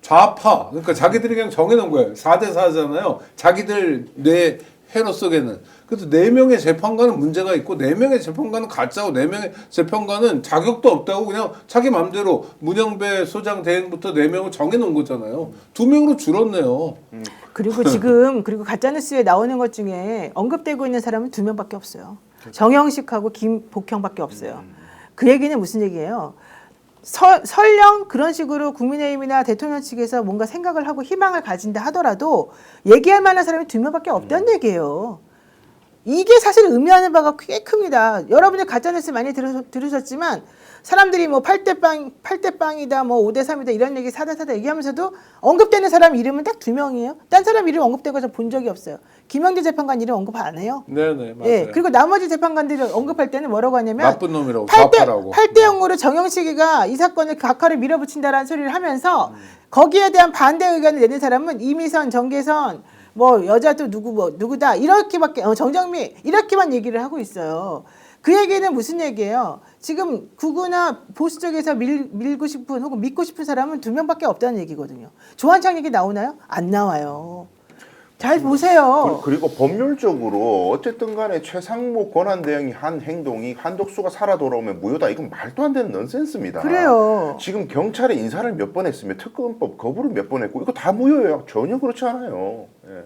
좌파. 그러니까 자기들이 그냥 정해놓은 거예요. 4대 4잖아요. 자기들 뇌 회로 속에는. 그래서 4명의 재판관은 문제가 있고 4명의 재판관은 가짜고 4명의 재판관은 자격도 없다고 그냥 자기 맘대로 문영배 소장 대행부터 4명을 정해놓은 거잖아요. 2명으로 줄었네요. 그리고 지금 그리고 가짜뉴스에 나오는 것 중에 언급되고 있는 사람은 2명밖에 없어요. 정영식하고 김복형밖에 없어요. 그 얘기는 무슨 얘기예요? 설령 그런 식으로 국민의힘이나 대통령 측에서 뭔가 생각을 하고 희망을 가진다 하더라도 얘기할 만한 사람이 2명밖에 없다는 얘기예요. 이게 사실 의미하는 바가 꽤 큽니다. 여러분들 가짜뉴스 많이 들으셨지만 사람들이 뭐 8대 빵이다, 뭐 5대3이다 이런 얘기 4대4다 얘기하면서도 언급되는 사람 이름은 딱 2명이에요. 딴 사람 이름 언급된 거 본 적이 없어요. 김영재 재판관 이름 언급 안 해요. 네네 맞아요. 예, 그리고 나머지 재판관들이 언급할 때는 뭐라고 하냐면 나쁜 놈이라고 좌파라고. 8대 0으로 정영식이가 이 사건을 각하를 밀어붙인다라는 소리를 하면서 거기에 대한 반대 의견을 내는 사람은 이미선, 정계선, 뭐 여자 또 누구 뭐 누구다 이렇게밖에 정정미 이렇게만 얘기를 하고 있어요. 그 얘기는 무슨 얘기예요? 지금 구구나 보수 쪽에서 밀고 싶은 혹은 믿고 싶은 사람은 2명밖에 없다는 얘기거든요. 조한창 얘기 나오나요? 안 나와요. 잘 보세요. 그리고 법률적으로 어쨌든 간에 최상무 권한대행이 한 행동이 한덕수가 살아 돌아오면 무효다. 이건 말도 안 되는 넌센스입니다. 그래요. 지금 경찰에 인사를 몇 번 했으며 특검법 거부를 몇 번 했고 이거 다 무효예요. 전혀 그렇지 않아요. 예.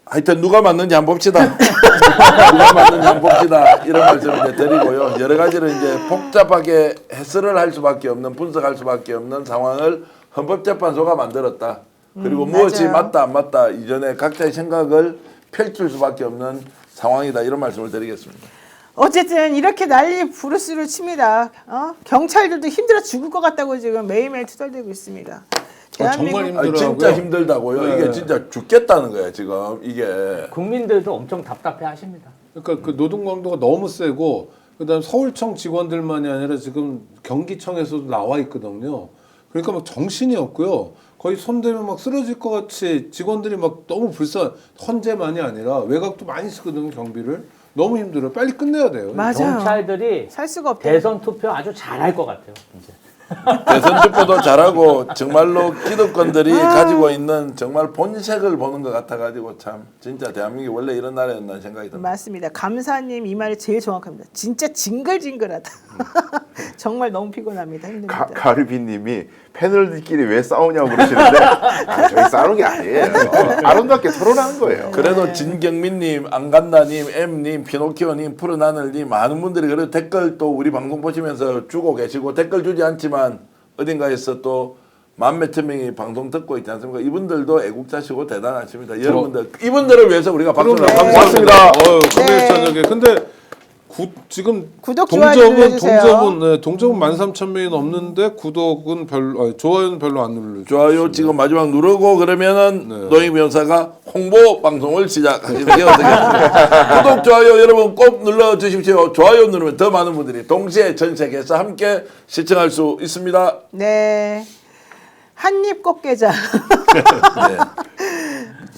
하여튼 누가 맞는지 한번 봅시다. 누가 맞는지 한번 봅시다. 이런 말씀을 이제 드리고요. 여러 가지로 이제 복잡하게 해설을 할 수밖에 없는 분석할 수밖에 없는 상황을 헌법재판소가 만들었다. 그리고 무엇이 맞아요. 맞다 안 맞다 이전에 각자의 생각을 펼칠 수밖에 없는 상황이다. 이런 말씀을 드리겠습니다. 어쨌든 이렇게 난리 부르스를 칩니다. 경찰들도 힘들어 죽을 것 같다고 지금 매일매일 투덜대고 있습니다. 정말 아니, 힘들어하고요. 진짜 힘들다고요. 네. 이게 진짜 죽겠다는 거예요. 지금 이게. 국민들도 엄청 답답해 하십니다. 그러니까 그 노동 강도가 너무 세고 그다음 서울청 직원들만이 아니라 지금 경기청에서도 나와 있거든요. 그러니까 막 정신이 없고요. 거의 손대면 막 쓰러질 것 같이 직원들이 막 너무 헌재만이 아니라 외곽도 많이 쓰거든요. 경비를. 너무 힘들어요. 빨리 끝내야 돼요. 맞아요. 경찰들이 살 수가 없대요. 대선 투표 아주 잘할 것 같아요. 이제. 대선 투표도 잘하고 정말로 기득권들이 가지고 있는 정말 본색을 보는 것 같아가지고 참 진짜 대한민국이 원래 이런 나라였나 생각이 듭니다. 맞습니다. 감사님 이 말이 제일 정확합니다. 진짜 징글징글하다. 정말 너무 피곤합니다. 힘듭니다. 가르비님이 패널들끼리 왜 싸우냐고 그러시는데 저희 싸우는 게 아니에요. 아름답게 토론하는 거예요. 그래도 진경민님, 안간나님, M님, 피노키오님, 푸른하늘님 많은 분들이 그래도 댓글 또 우리 방송 보시면서 주고 계시고 댓글 주지 않지만 어딘가에서 또 만몇천 명이 방송 듣고 있지 않습니까? 이분들도 애국자시고 대단하십니다. 여러분들 이분들을 위해서 우리가 박수를 한번 고맙습니다. 금요일 네. 저녁에. 근데 근데 구독, 좋아요 눌러주세요. 동접은 13,000명이 넘는데 구독은 별로 좋아요는 별로 안 눌러요. 좋아요 지금 마지막 누르고 그러면은 네. 노영 변호사가 홍보 방송을 시작하시는 게 어떻겠습니까? 구독 좋아요 여러분 꼭 눌러 주십시오. 좋아요 누르면 더 많은 분들이 동시에 전 세계에서 함께 시청할 수 있습니다. 네. 한입 꽃게장. 네.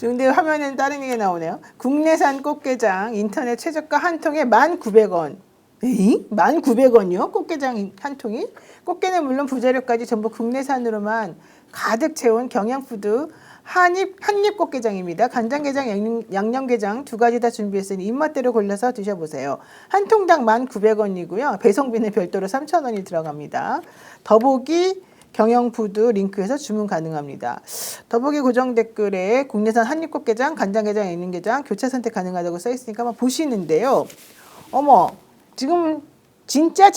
근데 화면에는 다른 게 나오네요. 국내산 꽃게장 인터넷 최저가 한 통에 1,900원. 에이? 1,900원이요? 꽃게장 한 통이? 꽃게는 물론 부재료까지 전부 국내산으로만 가득 채운 경양푸드 한입 꽃게장입니다. 간장게장, 양념게장 두 가지 다 준비했으니 입맛대로 골라서 드셔보세요. 한 통당 1,900원이고요. 배송비는 별도로 3,000원이 들어갑니다. 더보기 경영푸드 링크에서 주문 가능합니다. 더보기 고정 댓글에 국내산 한입꽃게장, 간장게장, 양념게장 교차 선택 가능하다고 써있으니까 한번 보시는데요. 어머, 지금 진짜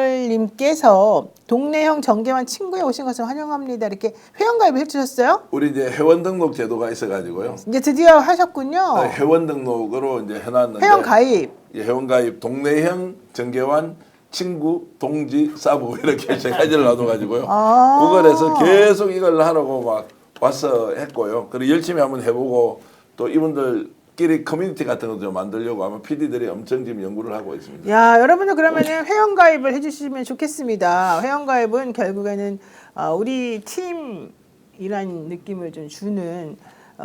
채널님께서 동네형 정계환 친구에 오신 것을 환영합니다. 이렇게 회원가입을 해주셨어요? 우리 이제 회원 등록 제도가 있어가지고요. 이제 드디어 하셨군요. 회원 등록으로 이제 해놨는데 회원가입. 예, 회원가입 동네형 정계환 친구 동지 사부 이렇게 세 가지를 놔둬가지고요. 구글에서 계속 이걸 하라고 막 와서 했고요. 그리고 열심히 한번 해보고 또 이분들끼리 커뮤니티 같은 거 좀 만들려고 아마 PD들이 엄청 지금 연구를 하고 있습니다. 야, 여러분들 그러면은 회원가입을 해주시면 좋겠습니다. 회원가입은 결국에는 우리 팀이란 느낌을 좀 주는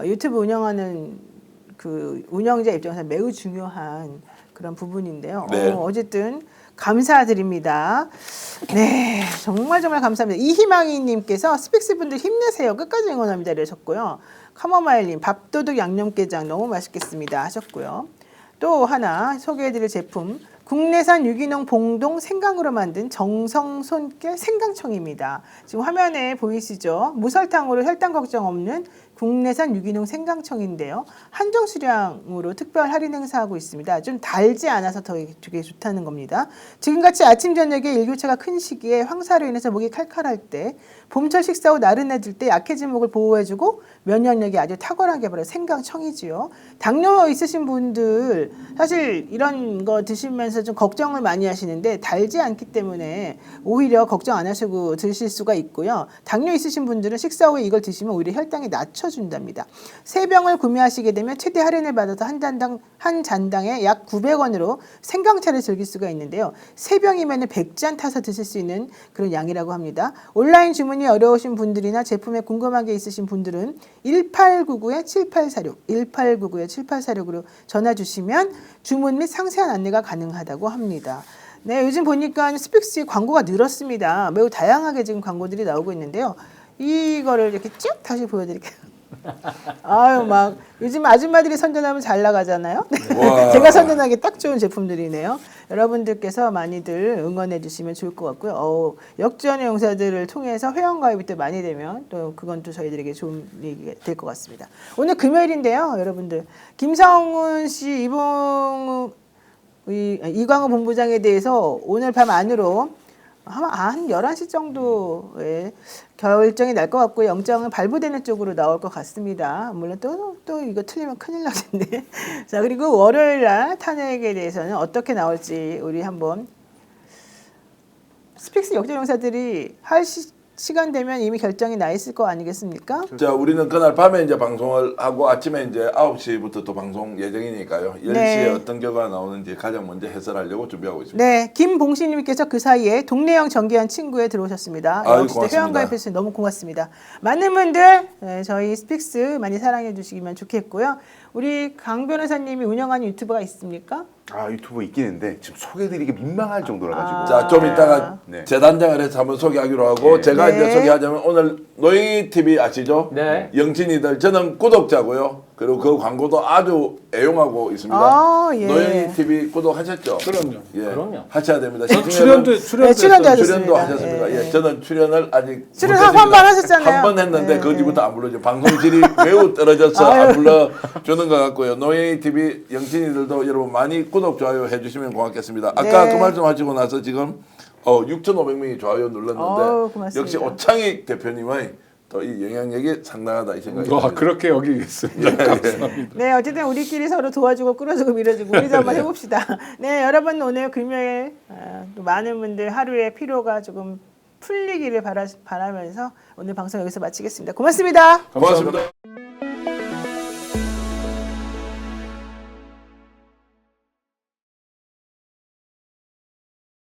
유튜브 운영하는 그 운영자 입장에서 매우 중요한 그런 부분인데요. 네. 어쨌든 감사드립니다. 네, 정말 감사합니다. 이희망이님께서 스픽스 분들 힘내세요. 끝까지 응원합니다. 이러셨고요. 카모마일님 밥도둑 양념게장 너무 맛있겠습니다 하셨고요. 또 하나 소개해드릴 제품 국내산 유기농 봉동 생강으로 만든 정성 손길 생강청입니다. 지금 화면에 보이시죠? 무설탕으로 혈당 걱정 없는 국내산 유기농 생강청인데요. 한정 수량으로 특별 할인 행사하고 있습니다. 좀 달지 않아서 되게 좋다는 겁니다. 지금같이 아침 저녁에 일교차가 큰 시기에 황사로 인해서 목이 칼칼할 때 봄철 식사 후 나른해질 때 약해진 목을 보호해주고 면역력이 아주 탁월하게 바로 생강청이지요. 당뇨 있으신 분들 사실 이런 거 드시면서 좀 걱정을 많이 하시는데 달지 않기 때문에 오히려 걱정 안 하시고 드실 수가 있고요. 당뇨 있으신 분들은 식사 후에 이걸 드시면 오히려 혈당이 낮춰 합쳐준답니다. 3병을 구매하시게 되면 최대 할인을 받아서 한 잔당에 약 900원으로 생강차를 즐길 수가 있는데요. 3병이면 100잔 타서 드실 수 있는 그런 양이라고 합니다. 온라인 주문이 어려우신 분들이나 제품에 궁금한 게 있으신 분들은 1899-7846, 1899-7846으로 전화 주시면 주문 및 상세한 안내가 가능하다고 합니다. 네, 요즘 보니까 스픽스의 광고가 늘었습니다. 매우 다양하게 지금 광고들이 나오고 있는데요. 이거를 이렇게 쭉 다시 보여드릴게요. 아유, 막 요즘 아줌마들이 선전하면 잘 나가잖아요. 와. 제가 선전하기 딱 좋은 제품들이네요. 여러분들께서 많이들 응원해 주시면 좋을 것 같고요. 역전의 용사들을 통해서 회원가입이 또 많이 되면 또 그건 또 저희들에게 좋은 얘기가 될 것 같습니다. 오늘 금요일인데요, 여러분들. 김성훈 씨, 이광호 본부장에 대해서 오늘 밤 안으로 한 11시 정도에 결정이 날 것 같고 영장은 발부되는 쪽으로 나올 것 같습니다. 물론 또 이거 틀리면 큰일 나겠네. 자, 그리고 월요일 날 탄핵에 대해서는 어떻게 나올지 우리 한번 스픽스 역전용사들이 할 시간 되면 이미 결정이 나 있을 거 아니겠습니까? 자, 우리는 그날 밤에 이제 방송을 하고 아침에 이제 9시부터 또 방송 예정이니까요. 10시에 네. 어떤 결과가 나오는지 가장 먼저 해설하려고 준비하고 있습니다. 네, 김봉신님께서 그 사이에 동네형 정기한 친구에 들어오셨습니다. 아유, 역시 고맙습니다. 회원가입해주셔서 너무 고맙습니다. 많은 분들 저희 스픽스 많이 사랑해 주시면 좋겠고요. 우리 강 변호사님이 운영하는 유튜브가 있습니까? 아 유튜브 있긴 있는데 지금 소개드리기 민망할 정도라 가지고. 자, 좀 이따가 네. 재단장을 해서 한번 소개하기로 하고 네. 제가 네. 이제 소개하자면 오늘 노영희 TV 아시죠? 네. 영진이들 저는 구독자고요. 그리고 그 광고도 아주 애용하고 있습니다. 아, 예. 노영희 TV 구독하셨죠? 그럼요. 예. 그럼요. 하셔야 됩니다. 저 시중에는 출연도 출연도 출연도 출연도 하셨습니다. 하셨습니다. 예. 예, 저는 출연을 아직 출연 못했습니다. 한 번 하셨잖아요. 한 번 했는데 예, 그 뒤부터 안 불러줘. 방송질이 매우 떨어져서 안 불러주는 것 같고요. 노예이 TV 영진이들도 여러분 많이 구독 좋아요 해주시면 고맙겠습니다. 아까 네. 그 말씀 하시고 나서 지금 6,500명이 좋아요 눌렀는데 고맙습니다. 역시 오창익 대표님의 또 이 영향력이 상당하다 이 생각이 와, 듭니다. 그렇게 여기겠습니다. 감사합니다. 네, 어쨌든 우리끼리 서로 도와주고 끌어주고 밀어주고 우리도 한번 해봅시다. 네, 여러분 오늘 금요일 또 많은 분들 하루의 피로가 조금 풀리기를 바라면서 오늘 방송 여기서 마치겠습니다. 고맙습니다. 고맙습니다.